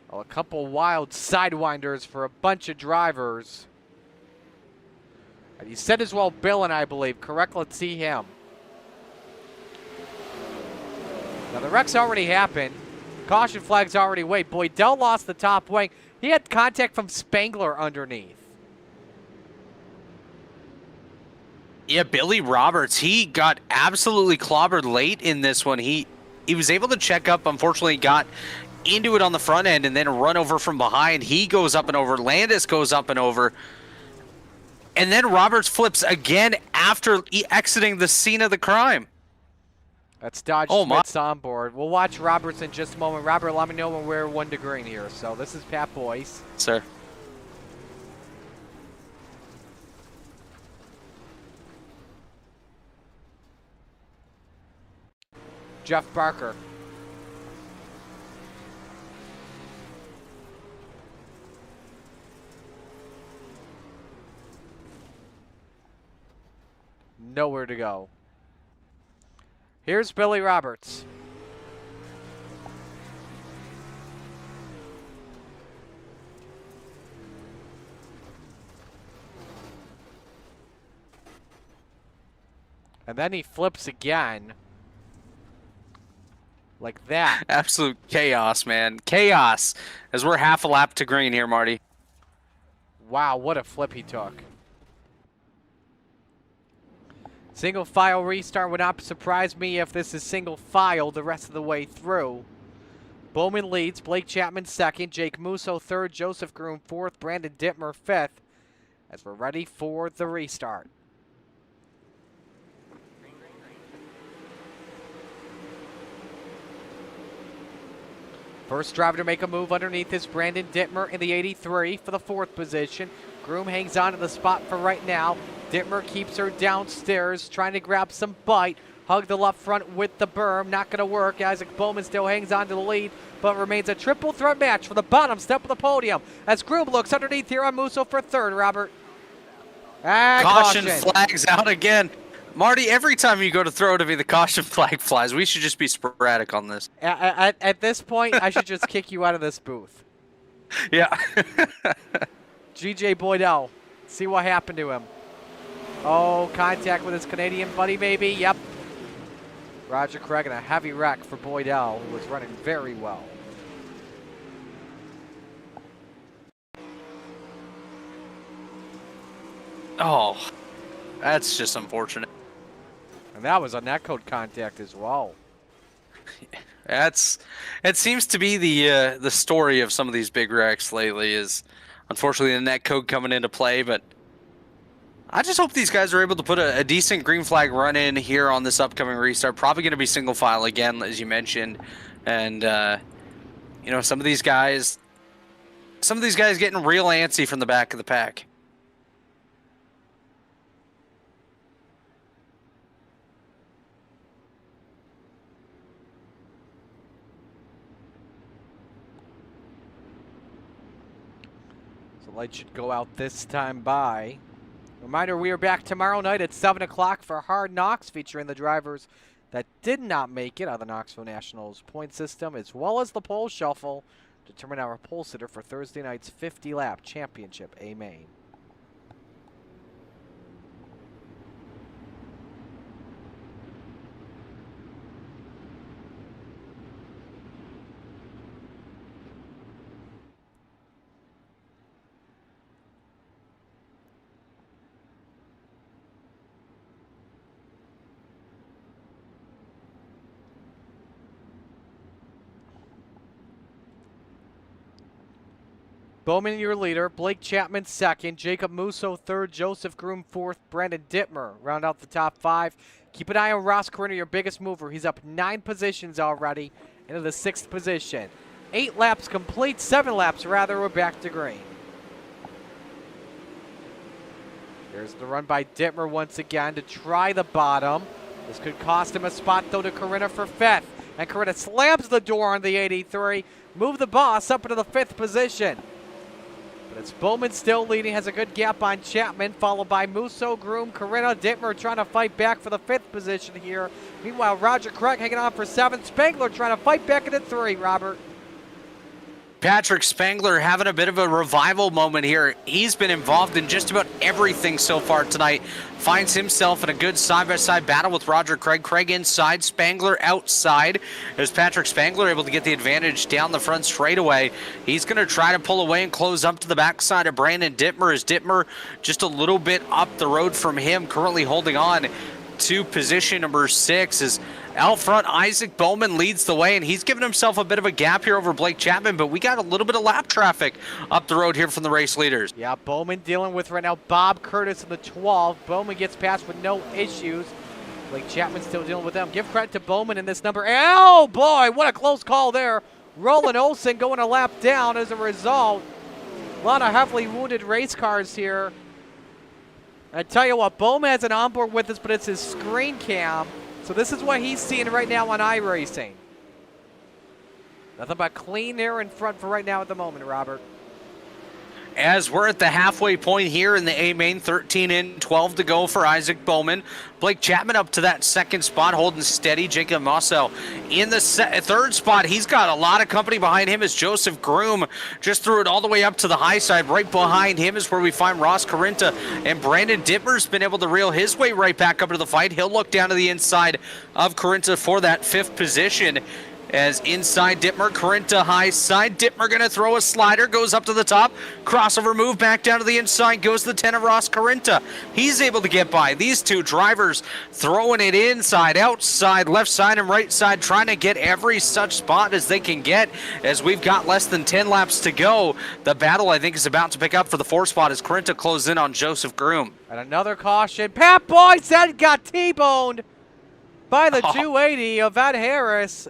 Oh, a couple wild sidewinders for a bunch of drivers. And he said as well, Billen, I believe. Correct? Let's see him. Now, the wreck's already happened. Caution flag's already waved. Boydell lost the top wing. He had contact from Spangler underneath. Yeah, Billy Roberts, he got absolutely clobbered late in this one. He was able to check up. Unfortunately, got into it on the front end and then run over from behind. He goes up and over. Landis goes up and over. And then Roberts flips again after exiting the scene of the crime. That's Dodge Smith's on board. We'll watch Roberts in just a moment. Robert, let me know when we're 1 to green here. So this is Pat Boyce. Sir. Jeff Barker. Nowhere to go. Here's Billy Roberts. And then he flips again. Like that. Absolute chaos, man. Chaos. As we're half a lap to green here, Marty. Wow, what a flip he took. Single file restart would not surprise me if this is single file the rest of the way through. Bowman leads, Blake Chapman second, Jake Musso third, Joseph Groom fourth, Brandon Dittmer fifth, as we're ready for the restart. First driver to make a move underneath is Brandon Dittmer in the 83 for the 4th position. Groom hangs on to the spot for right now. Dittmer keeps her downstairs, trying to grab some bite. Hug the left front with the berm, not going to work. Isaac Bowman still hangs on to the lead, but remains a triple threat match for the bottom step of the podium. As Groom looks underneath here on Musso for 3rd, Robert. And caution flags out again. Marty, every time you go to throw to me, the caution flag flies. We should just be sporadic on this. At this point, I should just kick you out of this booth. Yeah. GJ Boydell, see what happened to him. Oh, contact with his Canadian buddy, maybe. Yep. Roger Craig and a heavy wreck for Boydell, who was running very well. Oh, that's just unfortunate. And that was a netcode contact as well. It seems to be the story of some of these big wrecks lately is unfortunately the netcode coming into play, but I just hope these guys are able to put a decent green flag run in here on this upcoming restart. Probably going to be single file again, as you mentioned. And, you know, some of these guys getting real antsy from the back of the pack. So light should go out this time by. Reminder, we are back tomorrow night at 7 o'clock for Hard Knocks, featuring the drivers that did not make it out of the Knoxville Nationals point system, as well as the pole shuffle, to determine our pole sitter for Thursday night's 50-lap championship A main. Bowman, your leader. Blake Chapman, second. Jacob Musso, third. Joseph Groom, fourth. Brandon Dittmer round out the top 5. Keep an eye on Ross Corinna, your biggest mover. He's up 9 positions already into the 6th position. 8 laps complete, 7 laps rather. We're back to green. Here's the run by Dittmer once again to try the bottom. This could cost him a spot, though, to Corinna for 5th. And Corinna slams the door on the 83. Move the boss up into the 5th position. But it's Bowman still leading, has a good gap on Chapman, followed by Musso, Groom, Corinna, Dittmer trying to fight back for the 5th position here. Meanwhile, Roger Craig hanging on for 7th. Spangler trying to fight back into 3, Robert. Patrick Spangler having a bit of a revival moment here. He's been involved in just about everything so far tonight. Finds himself in a good side-by-side battle with Roger Craig. Craig inside, Spangler outside. As Patrick Spangler able to get the advantage down the front straightaway. He's going to try to pull away and close up to the backside of Brandon Dittmer. As Dittmer just a little bit up the road from him, currently holding on to position number 6 as out front, Isaac Bowman leads the way, and he's given himself a bit of a gap here over Blake Chapman, but we got a little bit of lap traffic up the road here from the race leaders. Yeah, Bowman dealing with right now Bob Curtis in the 12. Bowman gets past with no issues. Blake Chapman still dealing with them. Give credit to Bowman in this number. Oh, boy, what a close call there. Roland Olsen going a lap down as a result. A lot of heavily wounded race cars here. I tell you what, Bowman has an onboard with us, but it's his screen cam. So this is what he's seeing right now on iRacing. Nothing but clean air in front for right now at the moment, Robert. As we're at the halfway point here in the A main, 13 in, 12 to go for Isaac Bowman. Blake Chapman up to that 2nd spot, holding steady. Jacob Mosso in the 3rd spot. He's got a lot of company behind him as Joseph Groom just threw it all the way up to the high side. Right behind him is where we find Ross Corinna, and Brandon Dittmer's been able to reel his way right back up into the fight. He'll look down to the inside of Corinna for that 5th position. As inside Dittmer, Corinna high side. Dittmer going to throw a slider, goes up to the top. Crossover move back down to the inside, goes to the 10 of Ross Corinna. He's able to get by. These two drivers throwing it inside, outside, left side, and right side, trying to get every such spot as they can get. As we've got less than 10 laps to go, the battle, I think, is about to pick up for the 4th spot as Corinna closes in on Joseph Groom. And another caution. Pat Boyd said got T-boned by the 280 of Ed Harris.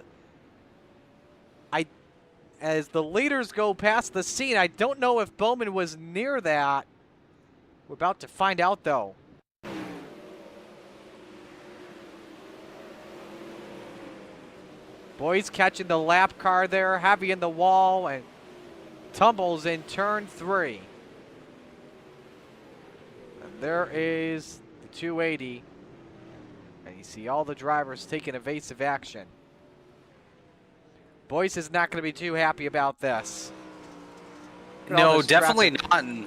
As the leaders go past the scene, I don't know if Bowman was near that. We're about to find out, though. Boys catching the lap car there, heavy in the wall, and tumbles in turn 3. And there is the 280. And you see all the drivers taking evasive action. Boyce is not going to be too happy about this. No, definitely not. And,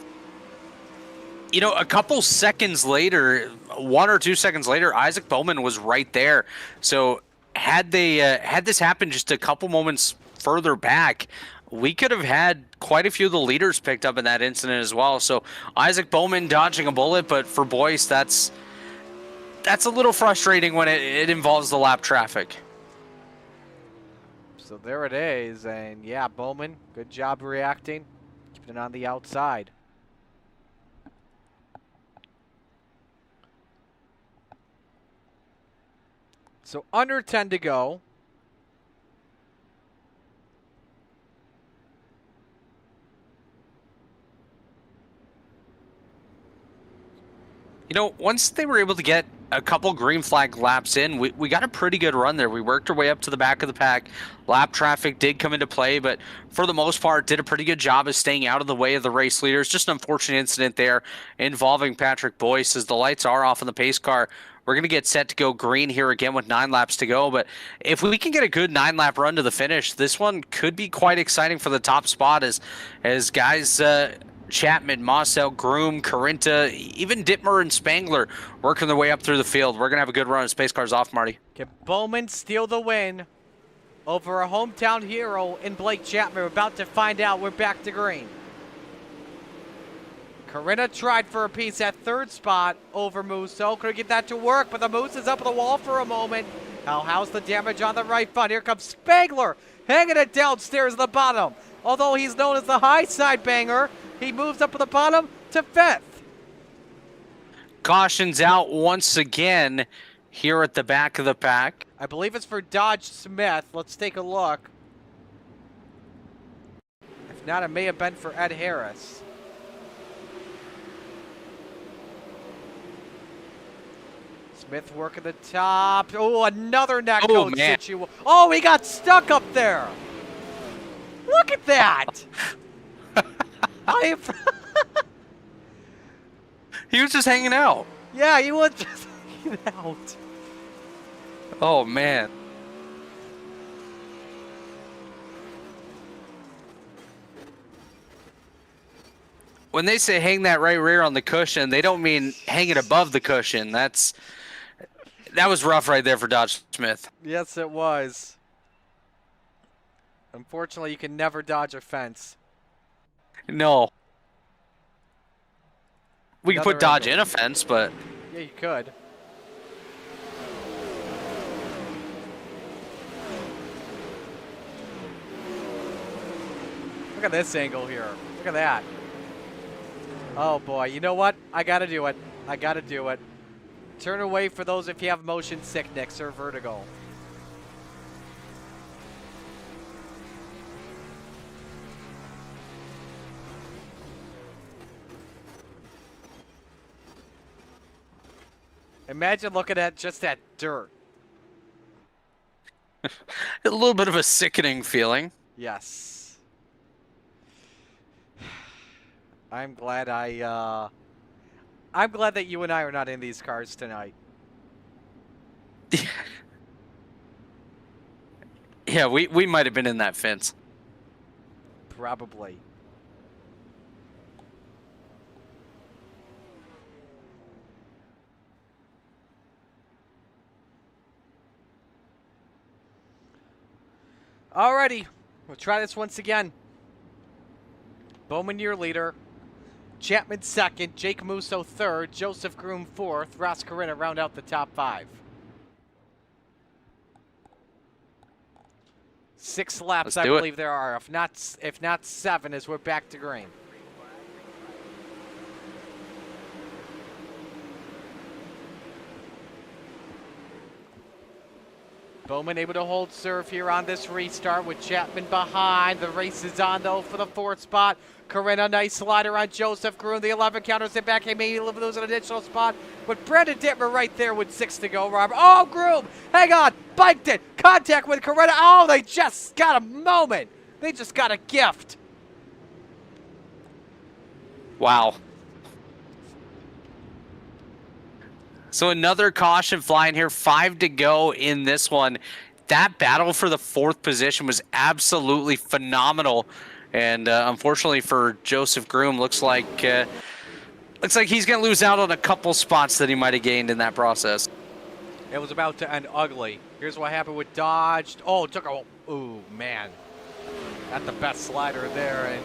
you know, a couple seconds later, 1 or 2 seconds later, Isaac Bowman was right there. So had they had this happened just a couple moments further back, we could have had quite a few of the leaders picked up in that incident as well. So Isaac Bowman dodging a bullet, but for Boyce, that's a little frustrating when it involves the lap traffic. So there it is, and yeah, Bowman, good job reacting, keeping it on the outside. So under 10 to go. You know, once they were able to get a couple green flag laps in, we got a pretty good run there. We worked our way up to the back of the pack. Lap traffic did come into play, but for the most part, did a pretty good job of staying out of the way of the race leaders. Just an unfortunate incident there involving Patrick Boyce as the lights are off on the pace car. We're going to get set to go green here again with 9 laps to go, but if we can get a good 9-lap run to the finish, this one could be quite exciting for the top spot as guys... Chapman, Mossell, Groom, Corinna, even Dittmer and Spangler working their way up through the field. We're going to have a good run of Space Cars off, Marty. Can Bowman steal the win over a hometown hero in Blake Chapman? We're about to find out. We're back to green. Corinna tried for a piece at 3rd spot over Musso. Couldn't get that to work, but the Moose is up on the wall for a moment. How's the damage on the right front? Here comes Spangler, hanging it downstairs at the bottom. Although he's known as the high side banger, he moves up to the bottom to 5th. Caution's out once again here at the back of the pack. I believe it's for Dodge Smith. Let's take a look. If not, it may have been for Ed Harris. Smith working the top. Oh, another neck coach situation. Oh, he got stuck up there. Look at that. He was just hanging out. Yeah, he was just hanging out. Oh, man. When they say hang that right rear on the cushion, they don't mean hang it above the cushion. That was rough right there for Dodge Smith. Yes, it was. Unfortunately, you can never dodge a fence. No. We can put Dodge in a fence, but... Yeah, you could. Look at this angle here. Look at that. Oh, boy. You know what? I got to do it. I got to do it. Turn away for those if you have motion sickness or vertigo. Imagine looking at just that dirt. A little bit of a sickening feeling. Yes. I'm glad that you and I are not in these cars tonight. Yeah, we might have been in that fence. Probably. Alrighty, we'll try this once again. Bowman, your leader. Chapman second, Jake Musso third, Joseph Groom fourth, Ross Corinna round out the top 5. 6 laps, I believe there are. If not 7, as we're back to green. Bowman able to hold serve here on this restart with Chapman behind. The race is on, though, for the 4th spot. Corinna, nice slider on Joseph Groom. The 11 counters it back. He may lose an additional spot. But Brandon Dittmer right there with 6 to go, Robert. Oh, Groom! Hang on! Biked it! Contact with Corinna. Oh, they just got a moment! They just got a gift. Wow. So another caution flying here. 5 to go in this one. That battle for the 4th position was absolutely phenomenal. And unfortunately for Joseph Groom, looks like he's going to lose out on a couple spots that he might have gained in that process. It was about to end ugly. Here's what happened with Dodge. Oh, took a... Ooh, man. Not the best slider there. And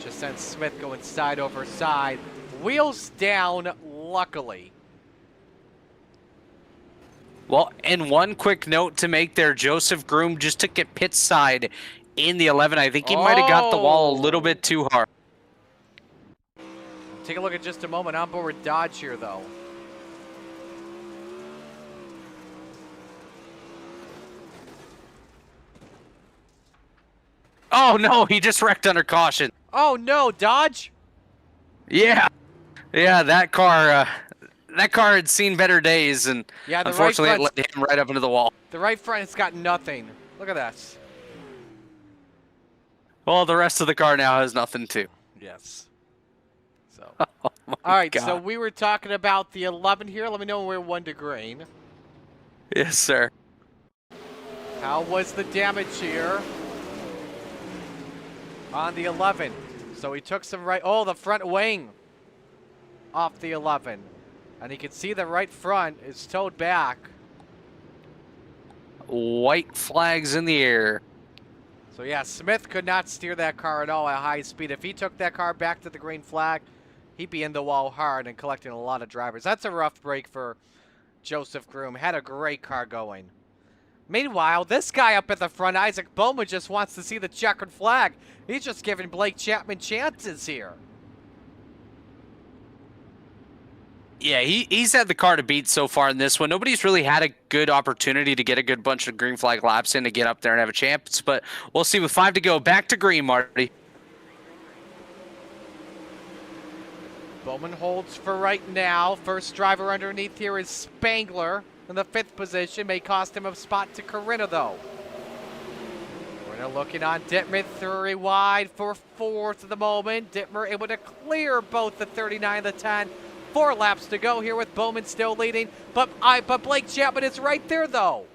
just sent Smith going side over side. Wheels down, luckily. Well, and one quick note to make there. Joseph Groom just took it pit side in the 11. I think he might have got the wall a little bit too hard. Take a look at just a moment on board Dodge here, though. Oh, no, he just wrecked under caution. Oh, no, Dodge? Yeah. Yeah, that car had seen better days, and yeah, unfortunately it led him right up into the wall. The right front has got nothing. Look at this. Well, the rest of the car now has nothing, too. Yes. So. Oh, all right, God. so we were talking about the 11 here. Let me know when we're 1 to green. Yes, sir. How was the damage here on the 11? So he took some right... Oh, the front wing off the 11. And you can see the right front is towed back. White flags in the air. So, yeah, Smith could not steer that car at all at high speed. If he took that car back to the green flag, he'd be in the wall hard and collecting a lot of drivers. That's a rough break for Joseph Groom. Had a great car going. Meanwhile, this guy up at the front, Isaac Bowman, just wants to see the checkered flag. He's just giving Blake Chapman chances here. Yeah, he's had the car to beat so far in this one. Nobody's really had a good opportunity to get a good bunch of green flag laps in to get up there and have a chance, but we'll see with 5 to go. Back to green, Marty. Bowman holds for right now. First driver underneath here is Spangler in the 5th position. May cost him a spot to Corinna, though. Corinna looking on Dittmer, 3 wide for 4th at the moment. Dittmer able to clear both the 39 and the 10. 4 laps to go here with Bowman still leading. But Blake Chapman is right there, though.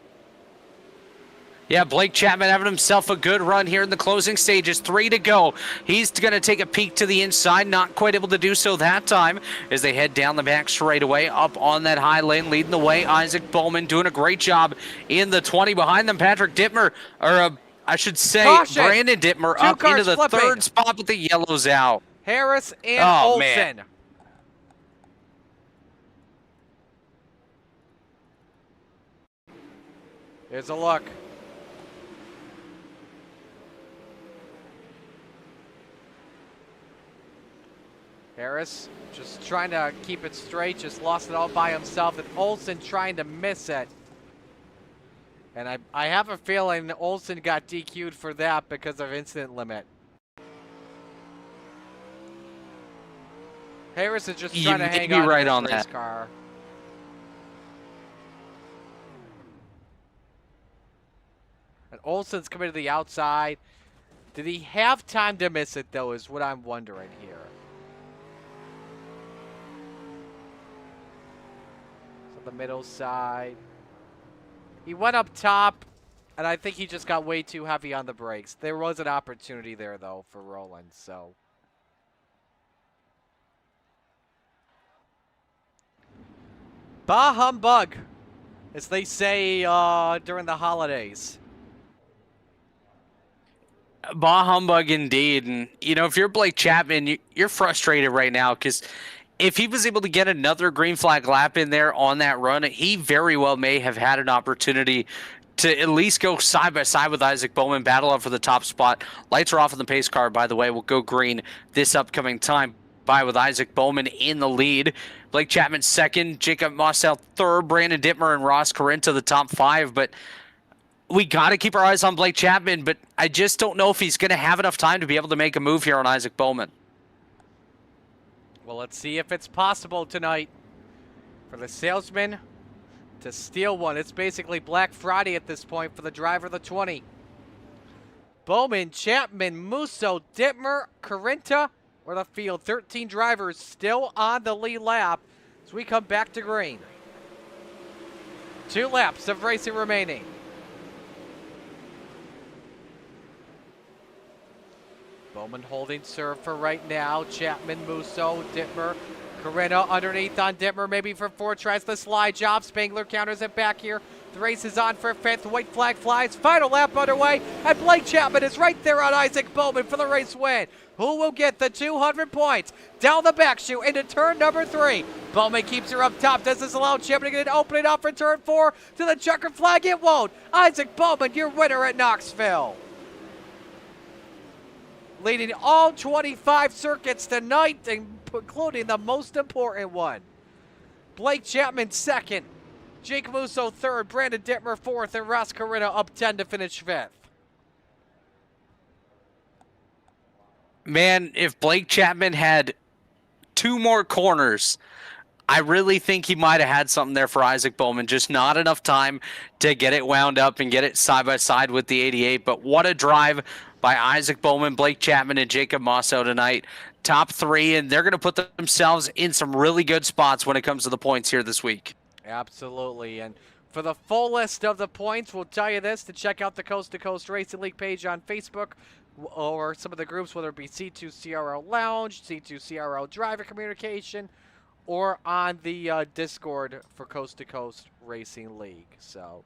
Yeah, Blake Chapman having himself a good run here in the closing stages. 3 to go. He's going to take a peek to the inside. Not quite able to do so that time as they head down the back straightaway up on that high lane. Leading the way, Isaac Bowman doing a great job in the 20. Behind them, Patrick Dittmer, or I should say Caution. Brandon Dittmer, 2 up cars into the flipping. 3rd spot with the yellows out. Harris and Oh, Olsen. man. Here's a look. Harris just trying to keep it straight, just lost it all by himself, and Olsen trying to miss it. And I have a feeling Olsen got DQ'd for that because of incident limit. Harris is just trying to hang on right to on his that. car. And Olsen's coming to the outside. Did he have time to miss it, though, is what I'm wondering here. So the middle side. He went up top, and I think he just got way too heavy on the brakes. There was an opportunity there, though, for Roland, so. Bah humbug, as they say during the holidays. Bah humbug indeed. And, you know, if you're Blake Chapman, you're frustrated right now because if he was able to get another green flag lap in there on that run, he very well may have had an opportunity to at least go side by side with Isaac Bowman, battle up for the top spot. Lights are off on the pace car, by the way. We'll go green this upcoming time. By with Isaac Bowman in the lead. Blake Chapman 2nd, Jacob Mossell 3rd, Brandon Dittmer and Ross Corinta the top 5. But we got to keep our eyes on Blake Chapman, but I just don't know if he's going to have enough time to be able to make a move here on Isaac Bowman. Well, let's see if it's possible tonight for the salesman to steal one. It's basically Black Friday at this point for the driver of the 20. Bowman, Chapman, Musso, Dittmer, Corinta, or the field. 13 drivers still on the lead lap as we come back to green. 2 laps of racing remaining. Bowman holding serve for right now. Chapman, Musso, Dittmer, Corinna underneath on Dittmer, maybe for 4 tries. The slide job. Spangler counters it back here. The race is on for 5th. White flag flies. Final lap underway. And Blake Chapman is right there on Isaac Bowman for the race win. Who will get the 200 points? Down the back chute into turn number 3. Bowman keeps her up top. Does this allow Chapman to get an opening off for turn 4 to the checkered flag? It won't. Isaac Bowman, your winner at Knoxville. Leading all 25 circuits tonight, including the most important one. Blake Chapman 2nd. Jake Musso 3rd. Brandon Dittmer 4th. And Ross Corinna up 10 to finish 5th. Man, if Blake Chapman had 2 more corners, I really think he might have had something there for Isaac Bowman. Just not enough time to get it wound up and get it side by side with the 88. But what a drive by Isaac Bowman, Blake Chapman, and Jacob Mosso tonight. Top 3, and they're going to put themselves in some really good spots when it comes to the points here this week. Absolutely. And for the full list of the points, we'll tell you this, to check out the Coast to Coast Racing League page on Facebook or some of the groups, whether it be C2CRL Lounge, C2CRL Driver Communication, or on the Discord for Coast to Coast Racing League. So,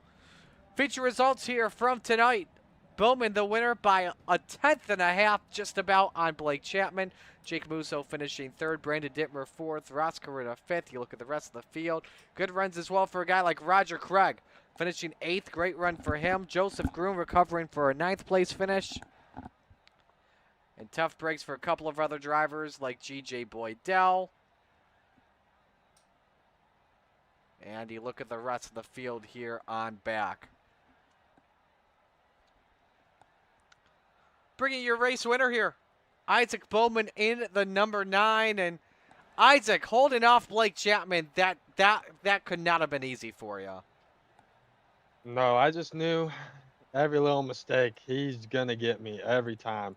feature results here from tonight. Bowman the winner by a 10.5, just about, on Blake Chapman. Jake Musso finishing 3rd. Brandon Dittmer 4th. Ross Corinna 5th. You look at the rest of the field. Good runs as well for a guy like Roger Craig. finishing 8th. Great run for him. Joseph Groom recovering for a 9th place finish. And tough breaks for a couple of other drivers like G.J. Boydell. And you look at the rest of the field here on back. Bringing your race winner here, Isaac Bowman in the number 9. And Isaac holding off Blake Chapman. That could not have been easy for you. No, I just knew every little mistake, he's going to get me every time.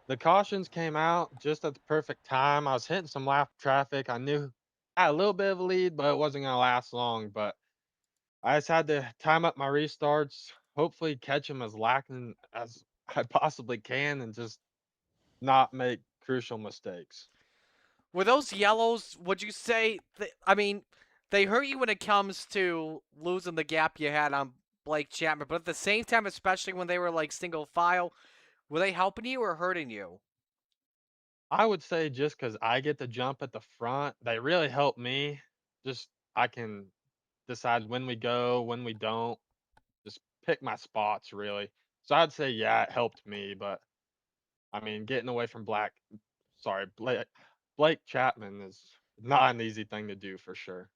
The cautions came out just at the perfect time. I was hitting some lap traffic. I knew I had a little bit of a lead, but it wasn't going to last long. But I just had to time up my restarts, hopefully catch him as lacking as I possibly can, and just not make crucial mistakes. Were those yellows, would you say, I mean, they hurt you when it comes to losing the gap you had on Blake Chapman, but at the same time, especially when they were like single file, were they helping you or hurting you? I would say just because I get to jump at the front, they really help me. Just I can decide when we go, when we don't, just pick my spots really. So I'd say, yeah, it helped me, but I mean, getting away from Blake Chapman is not an easy thing to do for sure.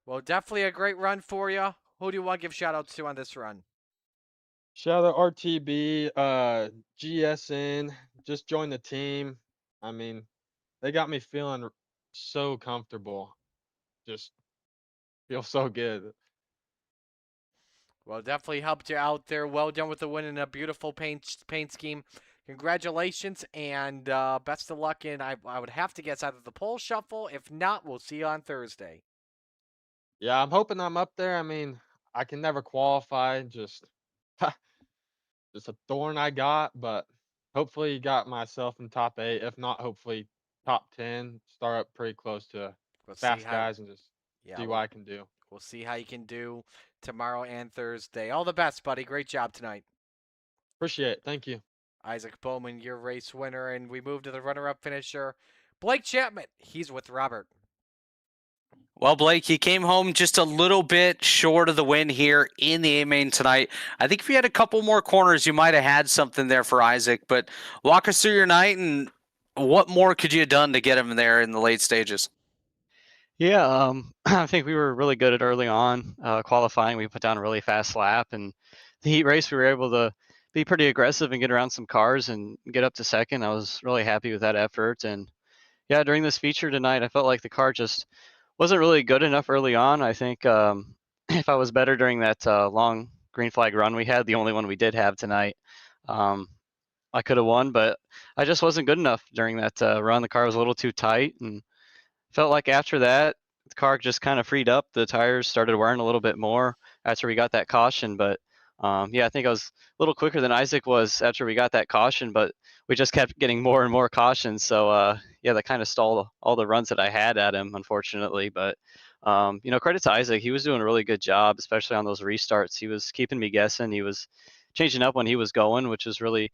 Well, definitely a great run for you. Who do you want to give shout outs to on this run? Shout out RTB, GSN, just joined the team. I mean, they got me feeling so comfortable. Just feel so good. Well, definitely helped you out there. Well done with the win in a beautiful paint scheme. Congratulations and best of luck in, I would have to guess, either the pole shuffle. If not, we'll see you on Thursday. Yeah, I'm hoping I'm up there. I mean, I can never qualify, just just a thorn I got, but hopefully got myself in top 8. If not, hopefully top 10. Start up pretty close to We'll see fast how. guys and just Yeah, see what I can do. we'll see how you can do tomorrow and Thursday. All the best, buddy. Great job tonight. Appreciate it. Thank you. Isaac Bowman, your race winner, and we move to the runner-up finisher, Blake Chapman. He's with Robert. Well, Blake, you came home just a little bit short of the win here in the A-Main tonight. I think if you had a couple more corners, you might have had something there for Isaac. But walk us through your night and what more could you have done to get him there in the late stages? Yeah, I think we were really good at early on qualifying. We put down a really fast lap, and the heat race we were able to be pretty aggressive and get around some cars and get up to second. I was really happy with that effort. And yeah, during this feature tonight, I felt like the car just wasn't really good enough early on. I think if I was better during that long green flag run we had, the only one we did have tonight, I could have won, but I just wasn't good enough during that run. The car was a little too tight, and felt like after that, the car just kind of freed up. The tires started wearing a little bit more after we got that caution. But yeah, I think I was a little quicker than Isaac was after we got that caution, but we just kept getting more and more cautions. So yeah, that kind of stalled all the runs that I had at him, unfortunately. But credit to Isaac. He was doing a really good job, especially on those restarts. He was keeping me guessing. He was changing up when he was going, which was really,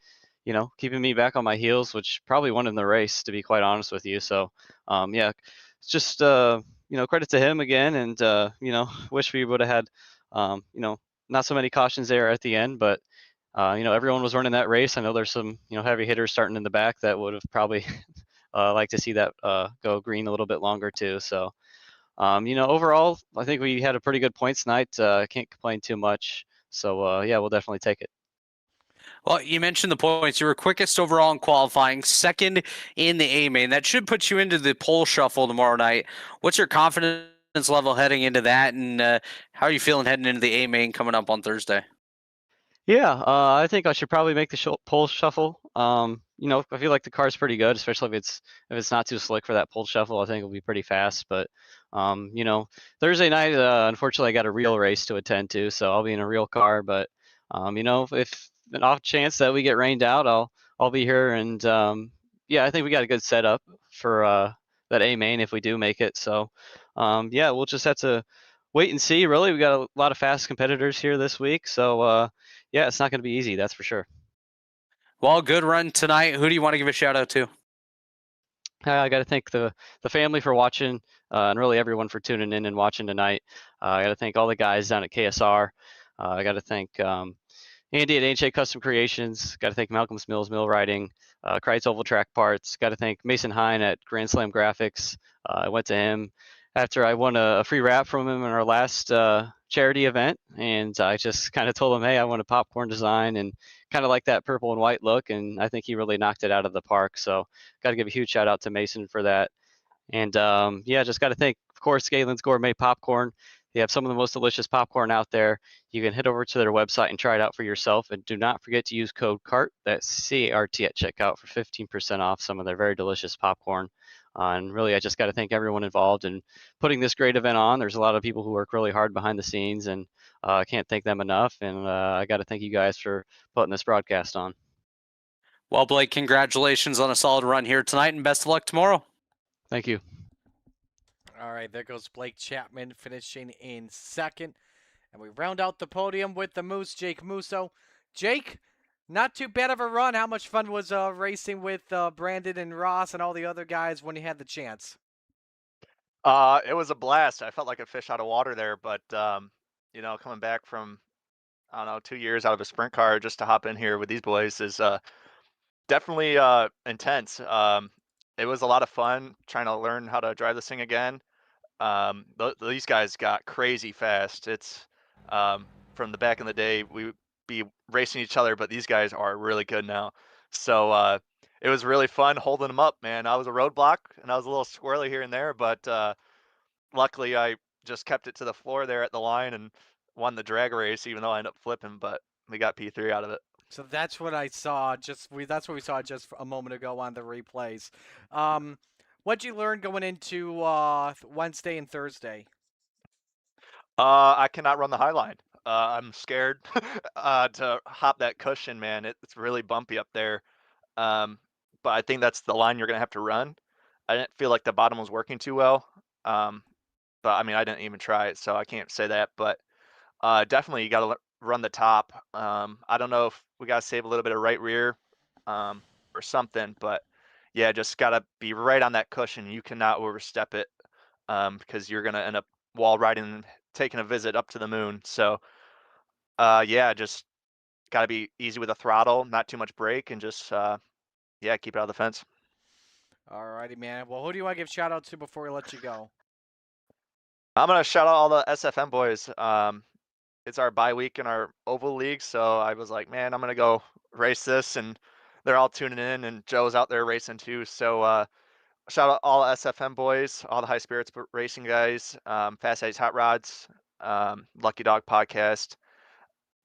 keeping me back on my heels, which probably won in the race, to be quite honest with you. So yeah, it's just credit to him again, and wish we would have had not so many cautions there at the end, but everyone was running that race. I know there's some heavy hitters starting in the back that would have probably liked to see that go green a little bit longer too. So overall, I think we had a pretty good points night. Can't complain too much. So yeah, we'll definitely take it. Well, you mentioned the points. You were quickest overall in qualifying, second in the A-Main. That should put you into the pole shuffle tomorrow night. What's your confidence level heading into that, and how are you feeling heading into the A-Main coming up on Thursday? Yeah, I think I should probably make the pole shuffle. I feel like the car's pretty good, especially if it's not too slick for that pole shuffle. I think it'll be pretty fast. But Thursday night, unfortunately, I got a real race to attend to, so I'll be in a real car. But if an off chance that we get rained out, I'll be here. And yeah, I think we got a good setup for that A-Main if we do make it. So yeah, we'll just have to wait and see. Really, we got a lot of fast competitors here this week, so yeah, it's not going to be easy, that's for sure. Well, good run tonight. Who do you want to give a shout out to? I got to thank the family for watching, and really everyone for tuning in and watching tonight. I got to thank all the guys down at KSR. I got to thank Andy at HA Custom Creations. Got to thank Malcolm's Mills Mill Riding, Kreitz Oval Track Parts. Got to thank Mason Hine at Grand Slam Graphics. I went to him after I won a free wrap from him in our last charity event, and I just kind of told him, hey, I want a popcorn design and kind of like that purple and white look, and I think he really knocked it out of the park. So got to give a huge shout out to Mason for that. And yeah, just got to thank, of course, Galen's Gourmet Popcorn. They have some of the most delicious popcorn out there. You can head over to their website and try it out for yourself. And do not forget to use code CART, that's C-A-R-T, at checkout for 15% off some of their very delicious popcorn. And really, I just got to thank everyone involved in putting this great event on. There's a lot of people who work really hard behind the scenes, and I can't thank them enough. And I got to thank you guys for putting this broadcast on. Well, Blake, congratulations on a solid run here tonight, and best of luck tomorrow. Thank you. All right, there goes Blake Chapman finishing in second. And we round out the podium with the Moose, Jake Musso. Jake, not too bad of a run. How much fun was racing with Brandon and Ross and all the other guys when you had the chance? It was a blast. I felt like a fish out of water there, but you know, coming back from, I don't know, 2 years out of a sprint car just to hop in here with these boys is definitely intense. It was a lot of fun trying to learn how to drive this thing again. These guys got crazy fast. It's from the back in the day, we would be racing each other, but these guys are really good now. So it was really fun holding them up, man. I was a roadblock and I was a little squirrely here and there, but luckily I just kept it to the floor there at the line and won the drag race, even though I ended up flipping, but we got P3 out of it. So that's what I saw. That's what we saw just a moment ago on the replays. What'd you learn going into Wednesday and Thursday? I cannot run the high line. I'm scared to hop that cushion, man. It's really bumpy up there. But I think that's the line you're gonna have to run. I didn't feel like the bottom was working too well. But I mean, I didn't even try it, so I can't say that. But definitely you got to run the top. I don't know if we got to save a little bit of right rear or something, but yeah, just got to be right on that cushion. You cannot overstep it because you're gonna end up wall riding and taking a visit up to the moon. So yeah, just got to be easy with the throttle, not too much brake, and just yeah, keep it out of the fence. All righty, man. Well, who do you want to give shout out to before we let you go? I'm gonna shout out all the SFM boys. It's our bye week in our oval league, so I was like, man, I'm gonna go race this, and they're all tuning in, and Joe's out there racing too. So shout out all SFM boys, all the high spirits racing guys, Fast Eddies Hot Rods, Lucky Dog Podcast,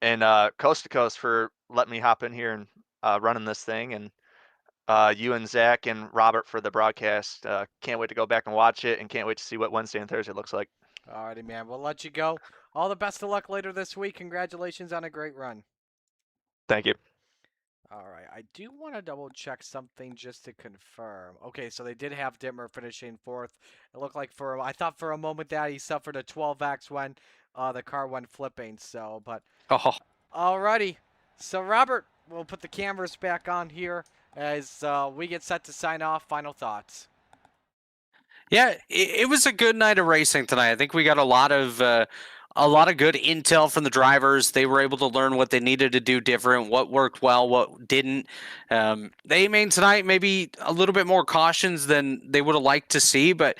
and Coast to Coast for letting me hop in here and running this thing, and you and Zach and Robert for the broadcast. Can't wait to go back and watch it, and can't wait to see what Wednesday and Thursday looks like. All righty, man. We'll let you go. All the best of luck later this week. Congratulations on a great run. Thank you. All right. I do want to double check something just to confirm. Okay, so they did have Dittmer finishing fourth. It looked like I thought for a moment that he suffered a 12X when the car went flipping. So, but all righty. So, Robert, we'll put the cameras back on here as we get set to sign off. Final thoughts. Yeah, it was a good night of racing tonight. I think we got a lot of good intel from the drivers. They were able to learn what they needed to do different, what worked well, what didn't. They made tonight maybe a little bit more cautions than they would have liked to see, but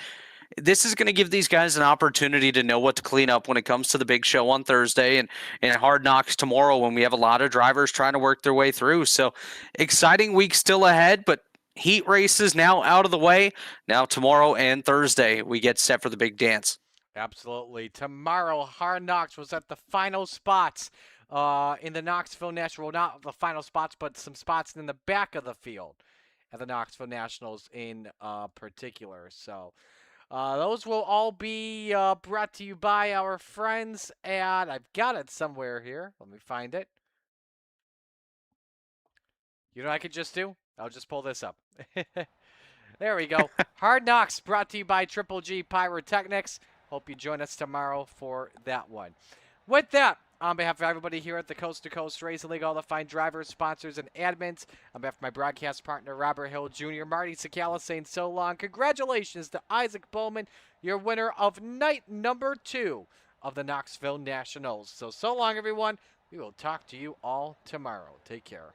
this is going to give these guys an opportunity to know what to clean up when it comes to the big show on Thursday and Hard Knocks tomorrow when we have a lot of drivers trying to work their way through. So exciting week still ahead, but heat races now out of the way. Now tomorrow and Thursday we get set for the big dance. Absolutely. Tomorrow, Hard Knocks was at the final spots in the Knoxville National. Well, not the final spots, but some spots in the back of the field at the Knoxville Nationals in particular. So those will all be brought to you by our friends at, I've got it somewhere here. Let me find it. You know what I could just do? I'll just pull this up. There we go. Hard Knocks brought to you by Triple G Pyrotechnics. Hope you join us tomorrow for that one. With that, on behalf of everybody here at the Coast to Coast Racing League, all the fine drivers, sponsors, and admins, on behalf of my broadcast partner, Robert Hill Jr., Marty Sakala saying so long. Congratulations to Isaac Bowman, your winner of night number 2 of the Knoxville Nationals. So long, everyone. We will talk to you all tomorrow. Take care.